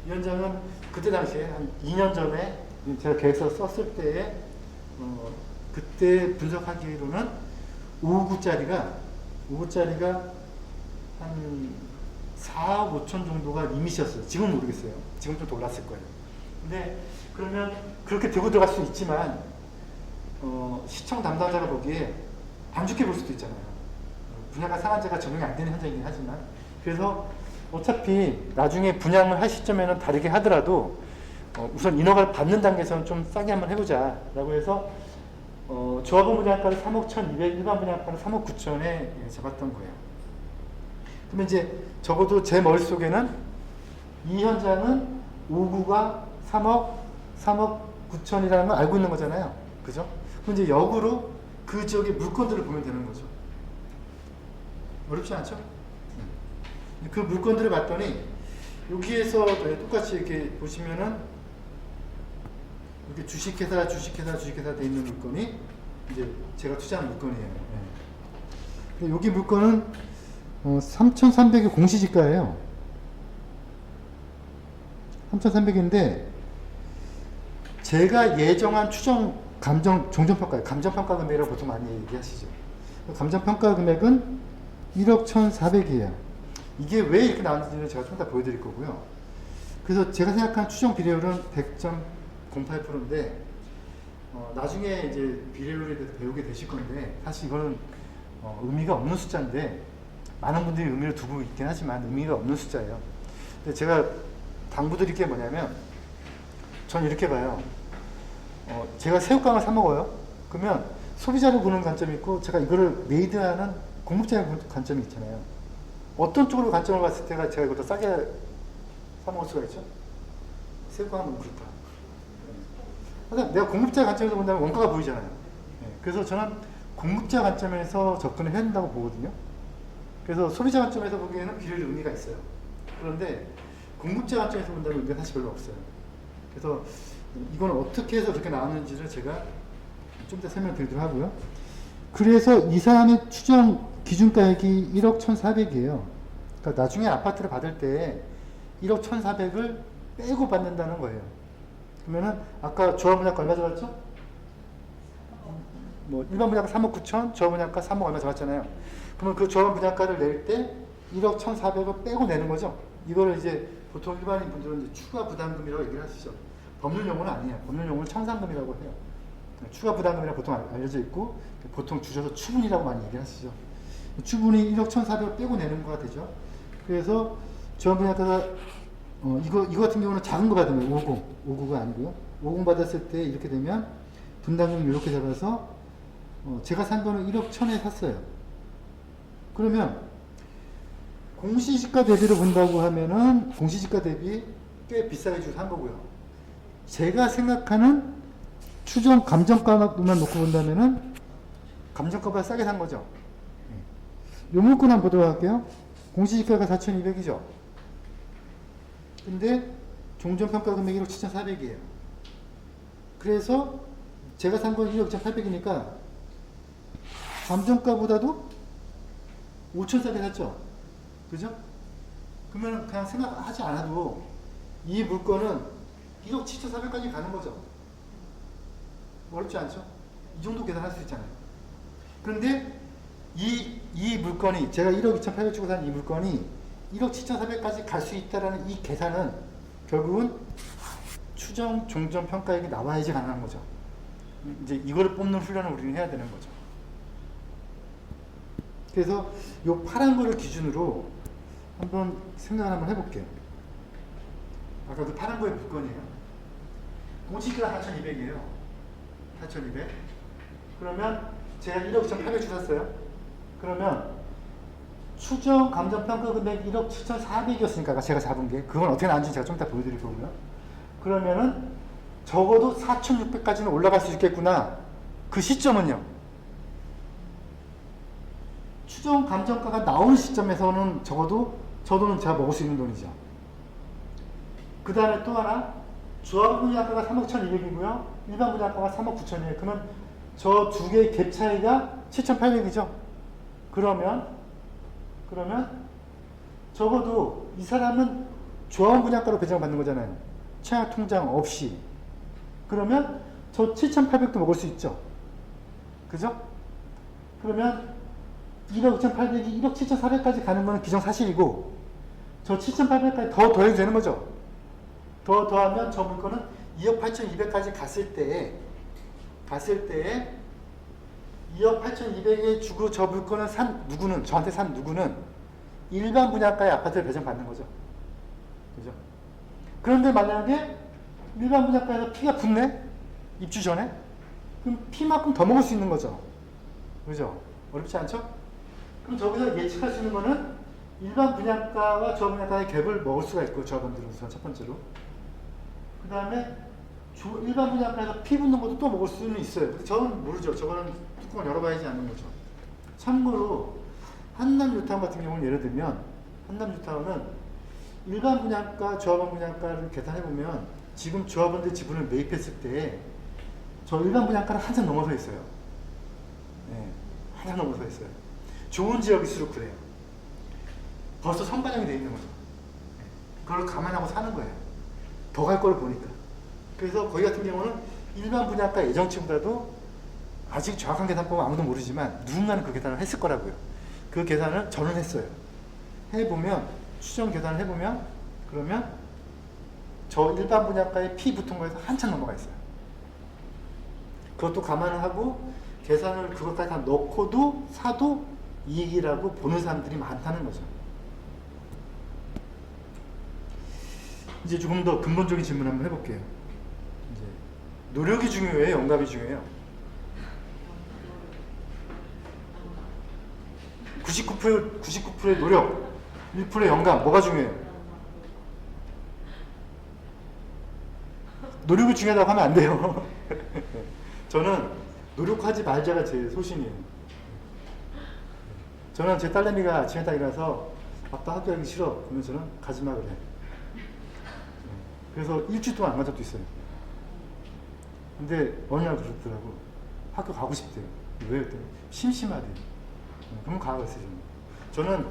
이 현장은 그때 당시에 한 2년 전에 제가 계획서 썼을 때에 그때 분석하기로는 5구짜리가 한 4억 5천 정도가 리밋이었어요. 지금은 모르겠어요. 지금 좀 더 올랐을 거예요. 근데 그러면 그렇게 들고 들어갈 수 있지만 시청 담당자가 보기에 안 좋게 볼 수도 있잖아요. 분양가 상한제가 적용이 안 되는 현장이긴 하지만, 그래서 어차피 나중에 분양을 할 시점에는 다르게 하더라도 우선 인허가를 받는 단계에서는 좀 싸게 한번 해보자 라고 해서 조합원 분양가를 3억 1,200, 일반 분양가를 3억 9천에 잡았던 거예요. 그러면 이제 적어도 제 머릿속에는 이 현장은 5구가 3억 9천이라는 걸 알고 있는 거잖아요. 그죠? 그럼 이제 역으로 그 지역의 물건들을 보면 되는 거죠. 어렵지 않죠? 그 물건들을 봤더니 여기에서 똑같이 이렇게 보시면은 이렇게 주식회사 돼 있는 물건이 이제 제가 투자한 물건이에요. 네. 여기 물건은 3,300이 공시지가예요. 3,300인데 제가 예정한 추정 종전평가예요. 감정평가 금액이라고 보통 많이 얘기하시죠. 감정평가 금액은 1억 1,400이에요. 이게 왜 이렇게 나왔는지는 제가 좀 이따 보여드릴 거고요. 그래서 제가 생각한 추정 비례율은 100.08%인데 나중에 이제 비례율에 대해서 배우게 되실 건데, 사실 이거는 의미가 없는 숫자인데, 많은 분들이 의미를 두고 있긴 하지만 의미가 없는 숫자예요. 근데 제가 당부드릴 게 뭐냐면, 전 이렇게 봐요. 제가 새우깡을 사 먹어요. 그러면 소비자를 보는 관점이 있고, 제가 이거를 메이드하는 공급자의 관점이 있잖아요. 어떤 쪽으로 관점을 봤을 때가 제가 이걸 더 싸게 사 먹을 수가 있죠? 새우깡은 그렇다. 그러니까 내가 공급자 관점에서 본다면 원가가 보이잖아요. 그래서 저는 공급자 관점에서 접근을 해야 된다고 보거든요. 그래서 소비자 관점에서 보기에는 비례 의미가 있어요. 그런데 공급자 관점에서 본다면 의미가 사실 별로 없어요. 그래서 이건 어떻게 해서 그렇게 나왔는지를 제가 좀 더 설명드리도록 하고요. 그래서 이 사람의 추정 기준가액이 1억 1,400이에요. 그러니까 나중에 아파트를 받을 때 1억 1,400을 빼고 받는다는 거예요. 그러면은 아까 조합 분양가 얼마 잡았죠? 뭐 일반 분양가 3억 9천, 조합 분양가 3억 얼마 잡았잖아요. 그러면 그 조합 분양가를 낼 때 1억 1,400을 빼고 내는 거죠. 이거를 이제 보통 일반인 분들은 이제 추가 부담금이라고 얘기를 하시죠. 법률 용어는 아니에요. 법률 용어는 청산금이라고 해요. 추가 부담금이라고 보통 알려져 있고, 보통 줄여서 추분이라고 많이 얘기를 하시죠. 추분이 1억 1,400을 빼고 내는 거가 되죠. 그래서 조합 분양가가 이거 같은 경우는 작은 거 받으면 50가 아니고요. 50 받았을 때 이렇게 되면 분담금을 이렇게 잡아서 제가 산 거는 1억 1,000에 샀어요. 그러면 공시지가 대비로 본다고 하면은 공시지가 대비 꽤 비싸게 주고 산 거고요. 제가 생각하는 추정 감정가만 놓고 본다면은 감정가보다 싸게 산 거죠. 요 물건 한번 보도록 할게요. 공시지가가 4,200이죠. 근데 종전평가 금액이 1억 7,400이에요. 그래서 제가 산 건 1억 2,800이니까 감정가보다도 5,400 샀죠. 그죠? 그러면 그냥 생각하지 않아도 이 물건은 1억 7,400까지 가는 거죠. 어렵지 않죠? 이 정도 계산할 수 있잖아요. 그런데 이 물건이 제가 1억 2,800 주고 산 이 물건이 1억 7,400까지 갈 수 있다라는 이 계산은 결국은 추정 종전 평가액이 나와야지 가능한 거죠. 이제 이거를 뽑는 훈련을 우리는 해야 되는 거죠. 그래서 요 파란 거를 기준으로 한번 생각을 한번 해볼게요. 아까 그 파란 거의 물건이에요. 공시지가 4,200이에요. 4,200. 그러면 제가 1억 2,800 주셨어요. 그러면 추정 감정평가 금액 1억 7,400이었으니까 제가 잡은 게, 그건 어떻게 나왔는지 제가 좀 이따 보여드릴 거고요. 그러면은 적어도 4,600까지는 올라갈 수 있겠구나. 그 시점은요. 추정 감정가가 나오는 시점에서는 적어도 저 돈은 제가 먹을 수 있는 돈이죠. 그 다음에 또 하나, 조합 분양가가 3억 1,200이고요. 일반 분양가가 3억 9천이에요. 그러면 저 두 개의 갭 차이가 7,800이죠. 그러면 적어도 이 사람은 조합 분양가로 배정받는 거잖아요. 청약 통장 없이. 그러면 저 7,800도 먹을 수 있죠. 그죠? 그러면 1억 2,800이 1억 7,400까지 가는 거는 기정사실이고, 저 7,800까지 더 더해도 되는 거죠. 더 더하면 저 물건은 2억 8,200까지 갔을 때에 2억 8,200에 주고 저 물건을 산 누구는, 저한테 산 누구는 일반 분양가의 아파트를 배정받는 거죠. 그죠? 그런데 만약에 일반 분양가에서 피가 붙네? 입주 전에? 그럼 피만큼 더 먹을 수 있는 거죠. 그죠? 어렵지 않죠? 그럼 저기서 예측할 수 있는 거는 일반 분양가와 조합 분양가의 갭을 먹을 수가 있고, 조합원들은 우선 첫 번째로. 그 다음에 일반 분양가에서 피 붙는 것도 또 먹을 수는 있어요. 근데 저는 모르죠. 저거는 뚜껑을 열어봐야지 아는 거죠. 참고로 한남뉴타운 같은 경우는, 예를 들면 한남뉴타운은 일반 분양가, 조합원 분양가를 계산해보면 지금 조합원들 지분을 매입했을 때 저 일반 분양가는 한참 넘어서 있어요. 네, 한참 넘어서 있어요. 좋은 지역일수록 그래요. 벌써 선반영이 되어 있는 거죠. 네, 그걸 감안하고 사는 거예요. 더 갈 걸 보니까. 그래서 거기 같은 경우는 일반 분양가 예정치보다도 아직 정확한 계산법은 아무도 모르지만 누군가는 그 계산을 했을 거라고요. 그 계산을 저는 했어요. 해보면, 추정 계산을 해보면, 그러면 저 일반 분양가에 피 붙은 거에서 한참 넘어가 있어요. 그것도 감안을 하고 계산을 그것까지 다 넣고도 사도 이익이라고 보는 사람들이 많다는 거죠. 이제 조금 더 근본적인 질문 한번 해볼게요. 이제 노력이 중요해요, 영감이 중요해요? 99%의 노력, 1%의 영감, 뭐가 중요해요? 노력이 중요하다고 하면 안 돼요. 저는 노력하지 말자가 제 소신이에요. 저는 제 딸내미가 아침에 딱 일어나서 아빠 학교 가기 싫어. 그러면 저는 가지마 그래. 그래서 일주일 동안 안 간 적도 있어요. 근데 어느 날 그러더라고. 학교 가고 싶대요. 왜? 그랬더니 심심하대요. 그럼 가 그랬어요. 저는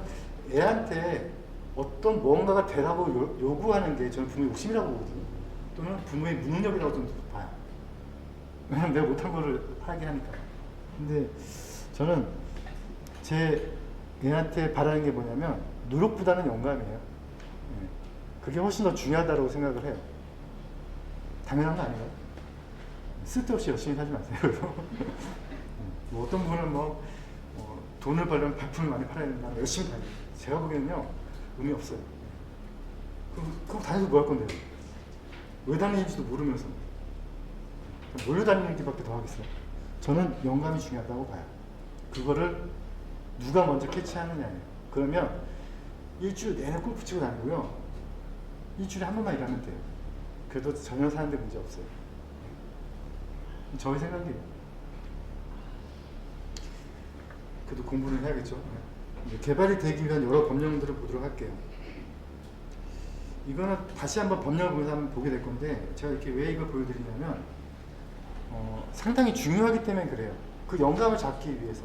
애한테 어떤 무언가가 되라고 요구하는 게 저는 부모의 욕심이라고 보거든요. 또는 부모의 무능력이라고 좀 봐요. 왜냐면 내가 못한 거를 하긴 하니까. 근데 저는 제 애한테 바라는 게 뭐냐면 노력보다는 영감이에요. 그게 훨씬 더 중요하다고 생각을 해요. 당연한 거 아닌가요? 쓸데없이 열심히 살지 마세요. 뭐 어떤 분은 돈을 벌려면 발품을 많이 팔아야 된다. 열심히 다녀요. 제가 보기에는요, 의미 없어요. 그럼 다녀서 뭐 할 건데요? 왜 다니는지도 모르면서. 몰려다니는 게밖에 더 하겠어요. 저는 영감이 중요하다고 봐요. 그거를 누가 먼저 캐치하느냐예요. 그러면 일주일 내내 골프 치고 다니고요. 일주일에 한 번만 일하면 돼요. 그래도 전혀 사는데 문제 없어요. 저의 생각이에요. 그래도 공부는 해야겠죠. 개발이 되기 위한 여러 법령들을 보도록 할게요. 이거는 다시 한번 법령을 보면서 한번 보게 될 건데 제가 이렇게 왜 이걸 보여드리냐면 상당히 중요하기 때문에 그래요. 그 영감을 잡기 위해서.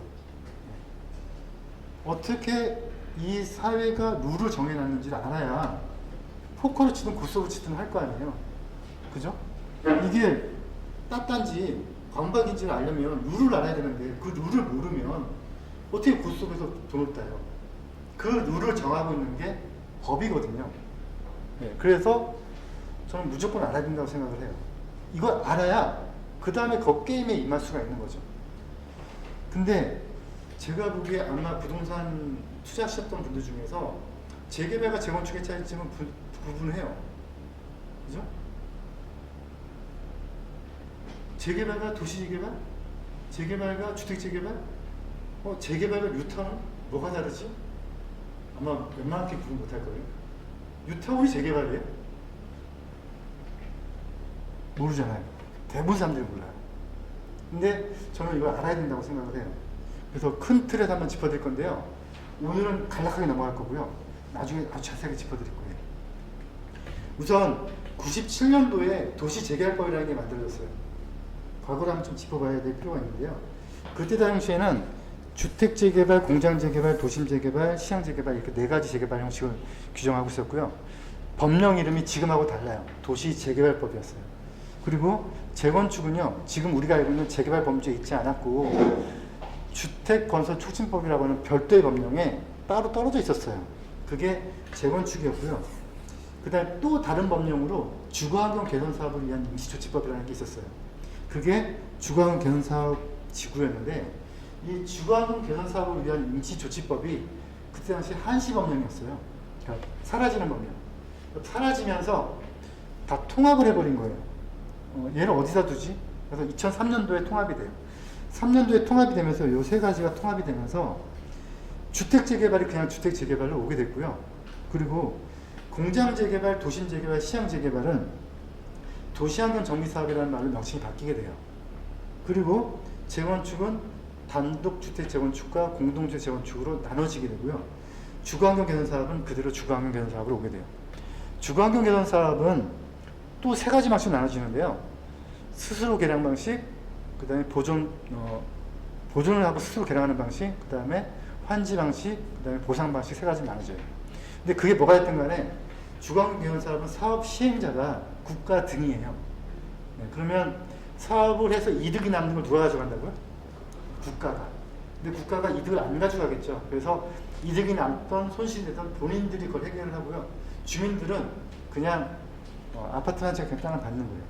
어떻게 이 사회가 룰을 정해놨는지를 알아야 포커를 치든 고스톱을 치든 할 거 아니에요. 그죠? 이게 땄단지 광박인지를 알려면 룰을 알아야 되는데 그 룰을 모르면 어떻게 고스톱에서 돈을 따요? 그 룰을 정하고 있는 게 법이거든요. 네, 그래서 저는 무조건 알아야 된다고 생각을 해요. 이걸 알아야 그 다음에 그 게임에 임할 수가 있는 거죠. 근데 제가 보기에 아마 부동산 투자하셨던 분들 중에서 재개발과 재건축의 차이점은 구분해요. 그죠? 재개발과 도시재개발? 재개발과 주택재개발? 재개발과 유타는 뭐가 다르지? 아마 웬만하게 구분 못할 거예요. 유타운이 재개발이에요? 모르잖아요. 대부분 사람들이 몰라요. 근데 저는 이걸 알아야 된다고 생각을 해요. 그래서 큰 틀에서 한번 짚어드릴 건데요. 오늘은 간략하게 넘어갈 거고요. 나중에 아주 자세하게 짚어드릴 거예요. 우선 97년도에 도시재개발법이라는 게 만들어졌어요. 과거를 한번 좀 짚어봐야 될 필요가 있는데요. 그때 당시에는 주택재개발, 공장재개발, 도심재개발, 시장재개발 이렇게 네 가지 재개발 형식을 규정하고 있었고요. 법령 이름이 지금하고 달라요. 도시재개발법이었어요. 그리고 재건축은요. 지금 우리가 알고 있는 재개발 범주에 있지 않았고 주택건설촉진법이라고 하는 별도의 법령에 따로 떨어져 있었어요. 그게 재건축이었고요. 그 다음에 또 다른 법령으로 주거환경 개선 사업을 위한 임시조치법이라는 게 있었어요. 그게 주거환경 개선 사업 지구였는데 이 주거환경 개선 사업을 위한 임시조치법이 그때 당시 한시법령이었어요. 그러니까 사라지는 법령. 사라지면서 다 통합을 해버린 거예요. 얘를 어디다 두지? 그래서 2003년도에 통합이 돼요. 3년도에 통합이 되면서 이 세 가지가 통합이 되면서 주택재개발이 그냥 주택재개발로 오게 됐고요. 그리고 공장재개발, 도심재개발, 시장재개발은 도시환경정비사업이라는 말로 명칭이 바뀌게 돼요. 그리고 재건축은 단독주택 재건축과 공동주택 재건축으로 나눠지게 되고요. 주거환경 개선 사업은 그대로 주거환경 개선 사업으로 오게 돼요. 주거환경 개선 사업은 또 세 가지 방식으로 나눠지는데요. 스스로 개량 방식, 그 다음에 보존을 하고 스스로 개량하는 방식, 그 다음에 환지 방식, 그 다음에 보상 방식 세 가지 나눠져요. 근데 그게 뭐가 됐든 간에 주거환경 개선 사업은 사업 시행자가 국가 등이에요. 네, 그러면 사업을 해서 이득이 남는 걸 누가 가져간다고요? 국가가. 근데 국가가 이득을 안 가져가겠죠. 그래서 이득이 남던 손실이 되던 본인들이 그걸 해결을 하고요. 주민들은 그냥 아파트 한 채 그냥 땅을 받는 거예요.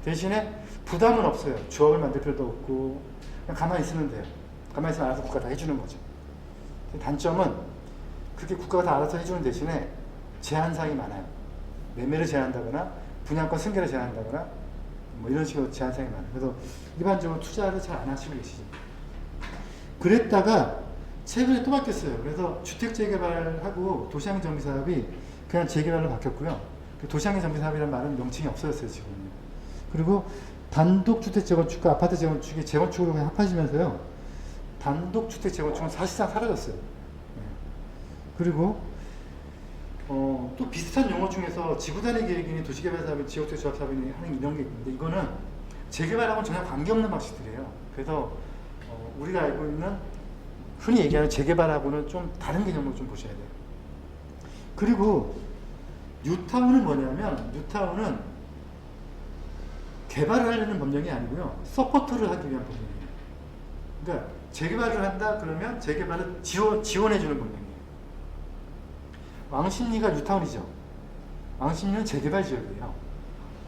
대신에 부담은 없어요. 주업을 만들 필요도 없고 그냥 가만히 있으면 돼요. 가만히 있으면 알아서 국가가 다 해주는 거죠. 단점은 그게 국가가 다 알아서 해주는 대신에 제한사항이 많아요. 매매를 제한한다거나 분양권 승계를 제한한다거나 뭐 이런 식으로 제한 사항이 많아요. 그래서 일반적으로 투자를 잘 안 하시고 계시죠. 그랬다가 최근에 또 바뀌었어요. 그래서 주택 재개발하고 도시환경 정비 사업이 그냥 재개발로 바뀌었고요. 그 도시환경 정비 사업이라는 말은 명칭이 없어졌어요, 지금은. 그리고 단독주택 재건축과 아파트 재건축이 재건축으로 그냥 합해지면서요. 단독주택 재건축은 사실상 사라졌어요. 그리고 또 비슷한 용어 중에서 지구단위 계획이니 도시개발 사업이니 지역주택 조합 사업이니 하는 이런 게 있는데 이거는 재개발하고는 전혀 관계없는 방식들이에요. 그래서 우리가 알고 있는 흔히 얘기하는 재개발하고는 좀 다른 개념으로 좀 보셔야 돼요. 그리고 뉴타운은 뭐냐면 뉴타운은 개발을 하려는 법령이 아니고요. 서포트를 하기 위한 법령이에요. 그러니까 재개발을 한다 그러면 재개발을 지원해주는 법령이에요. 왕십리가 뉴타운이죠. 왕십리는 재개발 지역이에요.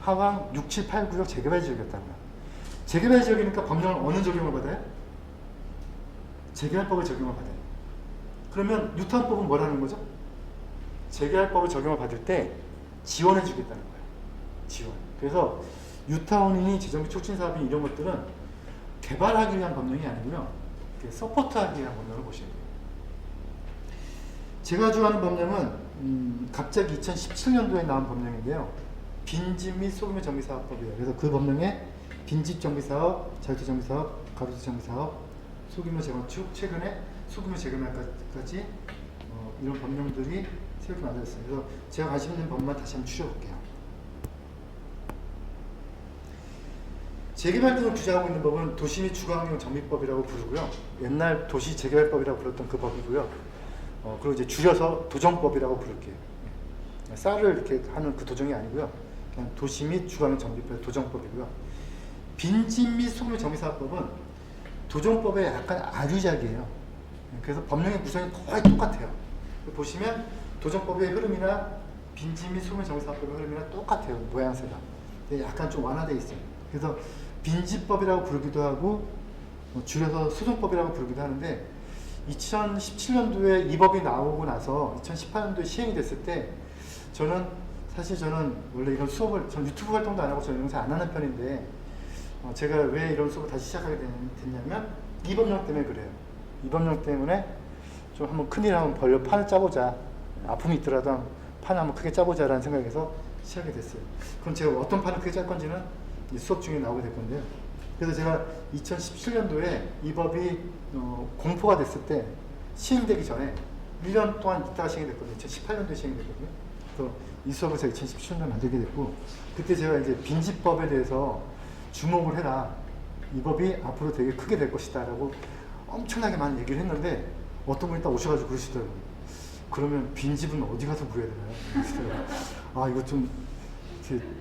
하왕 6, 7, 8 구역 재개발 지역이었다고요. 재개발 지역이니까 법령을 어느 적용을 받아요? 재개발법을 적용을 받아요. 그러면 뉴타운법은 뭐라는 거죠? 재개발법을 적용을 받을 때 지원해 주겠다는 거예요. 지원. 그래서 뉴타운이니 재정비 촉진 사업이니 이런 것들은 개발하기 위한 법령이 아니고요. 서포트하기 위한 법령을 보셔야 돼요. 제가 좋아하는 법령은 갑자기 2017년도에 나온 법령인데요. 빈집 및 소규모 정비사업법이에요. 그래서 그 법령에 빈집 정비사업, 자유투 정비사업, 가로수 정비사업, 소규모 재건축, 최근에 소규모 재개발까지 이런 법령들이 새롭게 만들어졌어요. 그래서 제가 관심 있는 법만 다시 한번 추려볼게요. 재개발 등을 규제하고 있는 법은 도시 및 주거환경 정비법이라고 부르고요. 옛날 도시 재개발법이라고 불렀던 그 법이고요. 그리고 이제 줄여서 도정법이라고 부를게요. 쌀을 이렇게 하는 그 도정이 아니고요. 그냥 도시 및 주거환경 정비법 도정법이고요. 빈집 및 소규모 정비사업법은 도정법의 약간 아류작이에요. 그래서 법령의 구성이 거의 똑같아요. 보시면 도정법의 흐름이나 빈집 및 소규모 정비사업법의 흐름이랑 똑같아요. 모양새가. 약간 좀 완화되어 있어요. 그래서 빈집법이라고 부르기도 하고 줄여서 수정법이라고 부르기도 하는데 2017년도에 이 법이 나오고 나서 2018년도에 시행이 됐을 때 저는 원래 이런 수업을 전 유튜브 활동도 안 하고 저는 영상 안 하는 편인데 제가 왜 이런 수업을 다시 시작하게 됐냐면 이 법령 때문에 그래요. 이 법령 때문에 좀 한번 큰일 한번 판을 짜보자. 아픔이 있더라도 판을 한번 크게 짜보자라는 생각에서 시작이 됐어요. 그럼 제가 어떤 판을 크게 짤 건지는 수업 중에 나오게 될 건데요. 그래서 제가 2017년도에 이 법이 공포가 됐을 때 시행되기 전에 1년 동안 있다가 시행이 됐거든요. 2018년도에 시행이 됐거든요. 그래서 이 수업을 제가 2017년도에 만들게 됐고 그때 제가 이제 빈집법에 대해서 주목을 해라. 이 법이 앞으로 되게 크게 될 것이다 라고 엄청나게 많은 얘기를 했는데 어떤 분이 딱 오셔가지고 그러시더라고요. 그러면 빈집은 어디 가서 구해야 되나요? 아 이거 좀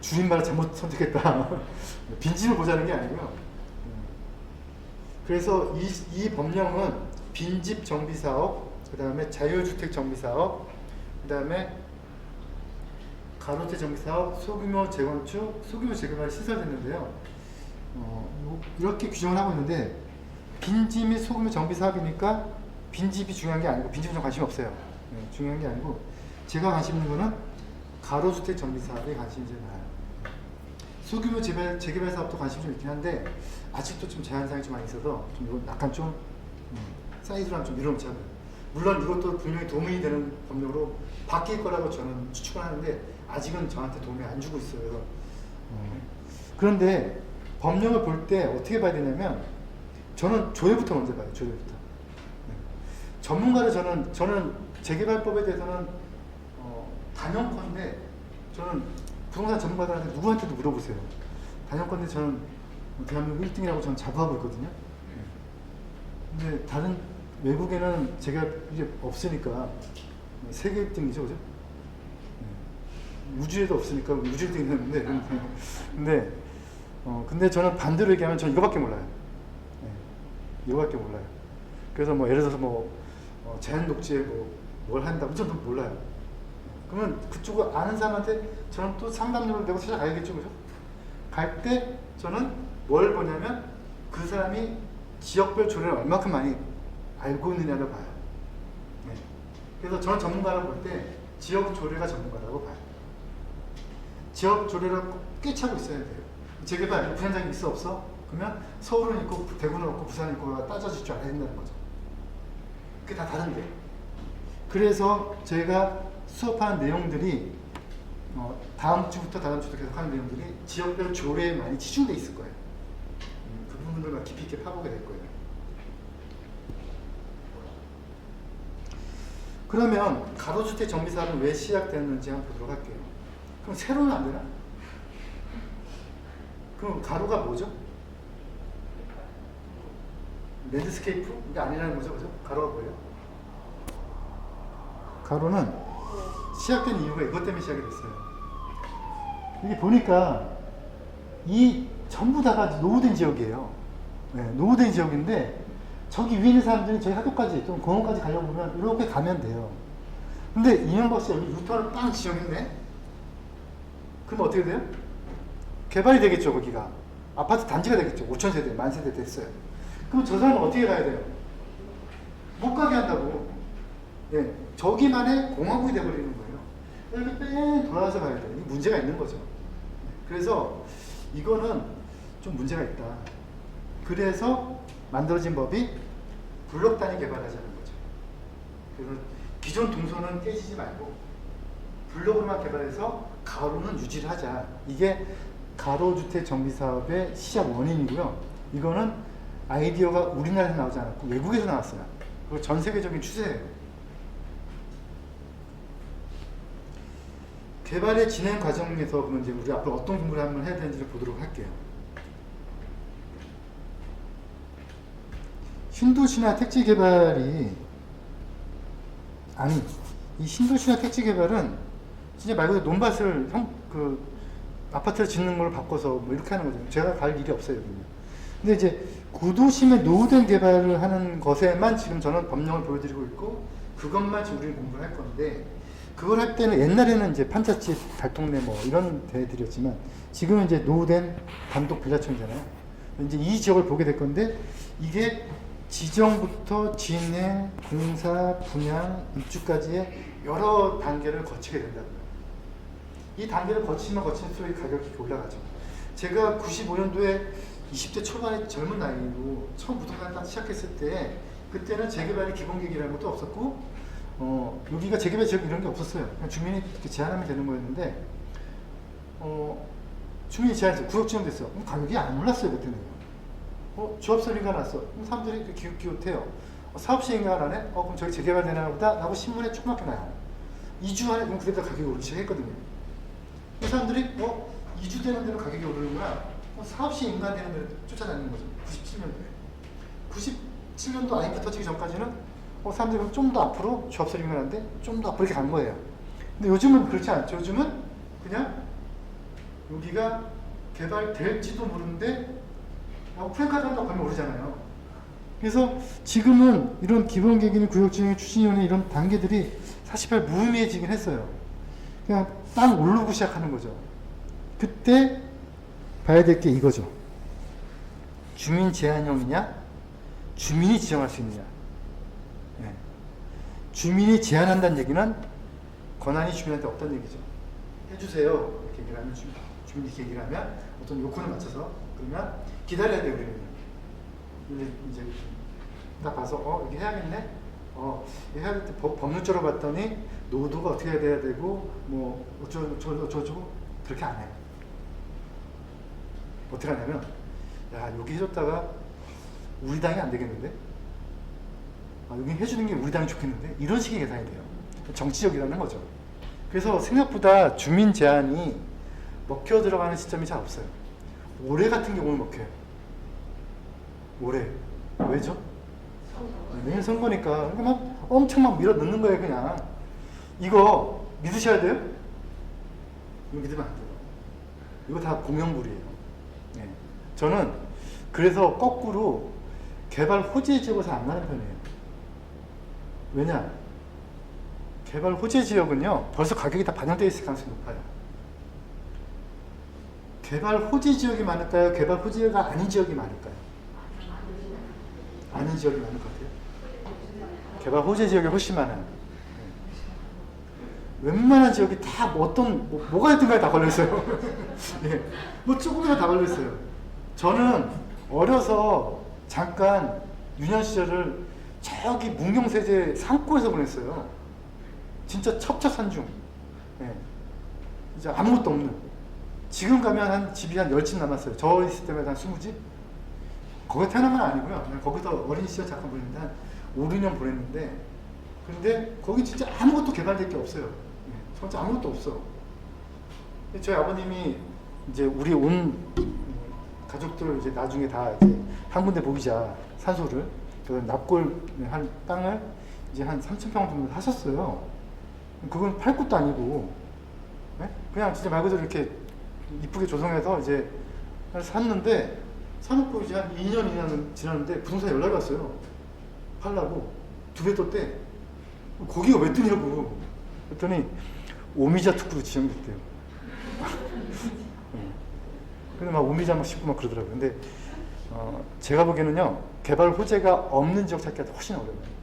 줄임말을 잘못 선택했다. 빈집을 보자는 게 아니고요. 그래서 이 법령은 빈집 정비사업, 그 다음에 자유주택 정비사업, 그 다음에 가로세 정비사업, 소규모 재건축, 소규모 재개발이 시설됐는데요. 이렇게 규정을 하고 있는데 빈집 및 소규모 정비사업이니까 빈집이 중요한 게 아니고 빈집은 좀 관심이 없어요. 중요한 게 아니고 제가 관심 있는 거는 가로주택 정비사업에 관심이 이제 나요. 소규모 재개발 사업도 관심이 좀 있긴 한데 아직도 좀 제한사항이 좀 많이 있어서 좀 이건 약간 좀 사이즈랑 좀 밀어놓지 않아요. 물론 이것도 분명히 도움이 되는 법령으로 바뀔 거라고 저는 추측을 하는데 아직은 저한테 도움이 안 주고 있어요. 그래서 그런데 법령을 볼 때 어떻게 봐야 되냐면 저는 조례부터 먼저 봐요. 조례부터. 전문가를 저는 재개발법에 대해서는 단연컨대 저는 부동산 전문가들한테 누구한테도 물어보세요. 단연컨대 저는 대한민국 1등이라고 저는 자부하고 있거든요. 근데 다른 외국에는 제가 이제 없으니까 세계 1등이죠, 그죠? 우주에도 없으니까 우주 1등이 되는데 근데 저는 반대로 얘기하면 저는 이거밖에 몰라요. 이거밖에 몰라요. 그래서 뭐 예를 들어서 제한 녹지에 뭘 한다고 저는 몰라요. 그러면 그쪽을 아는 사람한테 저는 또 상담료를 내고 찾아가야겠죠, 그죠? 갈 때 저는 뭘 보냐면 그 사람이 지역별 조례를 얼마큼 많이 알고 있느냐를 봐요. 그래서 저는 전문가라고 볼 때 지역 조례가 전문가라고 봐요. 지역 조례를 꿰차고 있어야 돼요. 재개발 부산장이 있어 없어? 그러면 서울은 있고 대구는 없고 부산은 있고가 따져질 줄 알아야 된다는 거죠. 그게 다 다른데. 그래서 저희가 수업하는 내용들이 다음 주부터 다음 주도 계속 하는 내용들이 지역별 조례에 많이 치중돼 있을 거예요. 그 부분들만 깊이 있게 파보게 될 거예요. 그러면 가로주택 정비사업은 왜 시작됐는지 한번 보도록 할게요. 그럼 세로는 안 되나? 그럼 가로가 뭐죠? 랜드스케이프? 이게 아니라는 거죠, 그죠? 가로가 뭐예요? 가로는 시작된 이유가 이것 때문에 시작이 됐어요. 이게 보니까 이 전부 다가 노후된 지역이에요. 네, 노후된 지역인데 저기 위에 있는 사람들이 저희 학교까지 또는 공원까지 가려고 보면 이렇게 가면 돼요. 근데 이명박 씨 여기 유턴을 빵 지정했네? 그럼 어떻게 돼요? 개발이 되겠죠, 거기가. 아파트 단지가 되겠죠. 5,000세대, 만세대 됐어요. 그럼 저 사람은 어떻게 가야 돼요? 못 가게 한다고. 예, 저기만의 공화국이 돼버리는 거예요. 이렇게 뺑 돌아서 가야 돼요. 이 문제가 있는 거죠. 그래서 이거는 좀 문제가 있다. 그래서 만들어진 법이 블록 단위 개발하자는 거죠. 그래서 기존 동선은 깨지지 말고 블록으로만 개발해서 가로는 유지를 하자. 이게 가로주택 정비사업의 시작 원인이고요. 이거는 아이디어가 우리나라에서 나오지 않았고 외국에서 나왔어요. 그리고 전 세계적인 추세예요. 개발의 진행 과정에서 그러면 이제 우리 앞으로 어떤 공부를 한번 해야 되는지를 보도록 할게요. 신도시나 택지 개발이 이 신도시나 택지 개발은 진짜 말 그대로 논밭을 아파트를 짓는 걸 바꿔서 뭐 이렇게 하는 거죠. 제가 갈 일이 없어요. 그러면. 근데 이제 구도심의 노후된 개발을 하는 것에만 지금 저는 법령을 보여드리고 있고 그것만 지금 우리는 공부를 할 건데 그걸 할 때는 옛날에는 이제 판잣집, 달동네 뭐 이런 데들이었지만 지금은 이제 노후된 단독 빌라촌이잖아요. 이제 이 지역을 보게 될 건데 이게 지정부터 진행, 공사, 분양, 입주까지의 여러 단계를 거치게 된다고요. 이 단계를 거치면 거칠수록 이 가격이 올라가죠. 제가 95년도에 20대 초반의 젊은 나이로 처음 부동산 딱 시작했을 때 그때는 재개발이 기본계획이라는 것도 없었고 여기가 재개발 지역 이런 게 없었어요. 그냥 주민이 이렇게 제한하면 되는 거였는데 주민이 제한했어요. 구역 지정됐어요. 가격이 안 올랐어요. 그때는. 조합설인가 났어. 사람들이 기웃기웃해요. 사업 시행인가 나네? 그럼 저기 재개발 되나 보다? 라고 신문에 조그맣게 나요. 2주 안에 그럼 그래도 가격이 오르기 시작했거든요. 그 사람들이 2주 되는 대로 가격이 오르는구나. 사업 시행인가 되는 대로 쫓아다니는 거죠. 97년도에. 97년도 IMF 터지기 전까지는 사람들이 좀 더 앞으로 조합설인가 나는데 좀 더 앞으로 이렇게 간 거예요. 근데 요즘은 그렇지 않죠. 요즘은 그냥 여기가 개발될지도 모르는데 프랭카드 한다고 하면 오르잖아요. 그래서 지금은 이런 기본계획이나 구역지정 추진위원회 이런 단계들이 사실 별 무의미해지긴 했어요. 그냥 딱 오르고 시작하는 거죠. 그때 봐야 될 게 이거죠. 주민 제한형이냐, 주민이 지정할 수 있느냐. 네. 주민이 제한한다는 얘기는 권한이 주민한테 없다는 얘기죠. 해주세요. 이렇게 얘기를 하면 주민이 이렇게 얘기를 하면 어떤 요건을 맞춰서 그러면 기다려야 돼요, 우리는. 이제 딱 봐서 이게 해야겠네. 이게 해야 될 때 법률적으로 봤더니 노도가 어떻게 해야 되고 뭐 어쩌고 그렇게 안 해요. 어떻게 하냐면 야 여기 해줬다가 우리 당이 안 되겠는데? 여기 해주는 게 우리 당이 좋겠는데? 이런 식의 계산이 돼요. 정치적이라는 거죠. 그래서 생각보다 주민 제한이 먹혀 들어가는 시점이 잘 없어요. 올해 같은 경우는 먹혀요. 올해. 왜죠? 내년 선거니까. 막 엄청 막 밀어 넣는 거예요, 그냥. 이거 믿으셔야 돼요? 이거 믿으면 안 돼요. 이거 다 공영불이에요. 네. 저는 그래서 거꾸로 개발 호재 지역을 잘 안 가는 편이에요. 왜냐? 개발 호재 지역은요, 벌써 가격이 다 반영되어 있을 가능성이 높아요. 개발 호재 지역이 많을까요? 개발 호재가 아닌 지역이 많을까요? 아닌 지역이 많을 것 같아요. 개발 호재 지역이 훨씬 많아요. 웬만한 지역이 다 어떤 뭐가 있든 간에 다 걸려있어요. 예, 뭐 조금이라도 다 걸려있어요. 저는 어려서 잠깐 유년 시절을 저기 문경세제 산골에서 보냈어요. 진짜 첩첩산중. 예, 이제 아무것도 없는. 지금 가면 한 집이 한 10집 남았어요. 저 있을 때마다 한 20집? 거기 태어난 건 아니고요. 그냥 거기서 어린 시절 잠깐 보냈는데 한 5, 6년 보냈는데, 근데 거기 진짜 아무것도 개발될 게 없어요. 예, 진짜 아무것도 없어. 저희 아버님이 이제 우리 온 가족들 이제 나중에 다 이제 한 군데 모이자 산소를 그 납골 한 땅을 이제 한 3,000평 정도 하셨어요. 그건 팔 것도 아니고, 예? 그냥 진짜 말 그대로 이렇게 이쁘게 조성해서 이제 샀는데, 사놓고 이제 한 2년, 2년 지났는데 부동산에 연락이 왔어요. 팔라고. 2배 떴대. 거기가 왜 뜨냐고. 그랬더니 오미자 특구로 지정됐대요. 근데 막 오미자 막 씹고 막 그러더라고요. 근데 제가 보기에는요, 개발 호재가 없는 지역 찾기가 훨씬 어려워요.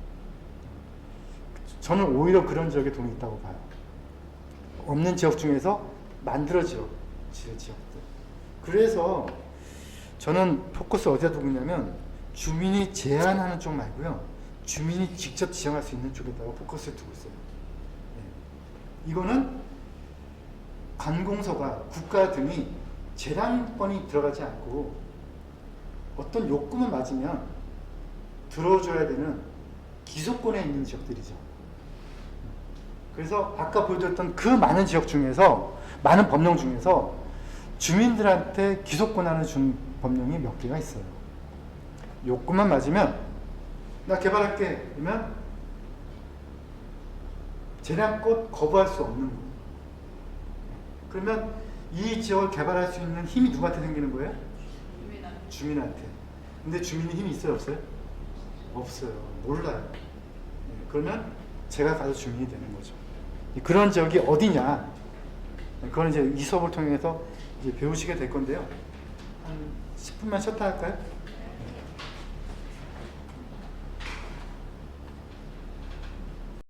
저는 오히려 그런 지역에 돈이 있다고 봐요. 없는 지역 중에서 만들어지는 지역들. 그래서 저는 포커스를 어디다 두고 있냐면, 주민이 제안하는 쪽 말고요, 주민이 직접 지정할 수 있는 쪽에다가 포커스를 두고 있어요. 네. 이거는 관공서가, 국가 등이 재량권이 들어가지 않고 어떤 욕구만 맞으면 들어줘야 되는 기소권에 있는 지역들이죠. 그래서 아까 보여드렸던 그 많은 지역 중에서, 많은 법령 중에서 주민들한테 기소권한을 준 법령이 몇 개가 있어요. 욕구만 맞으면 나 개발할게 그러면 재량권 거부할 수 없는 거예요. 그러면 이 지역을 개발할 수 있는 힘이 누구한테 생기는 거예요? 주민한테. 근데 주민이 힘이 있어요, 없어요? 없어요. 몰라요. 그러면 제가 가서 주민이 되는 거죠. 그런 지역이 어디냐? 그건 이제 이 수업을 통해서 이제 배우시게 될 건데요. 한 10분만 쉬었다 할까요?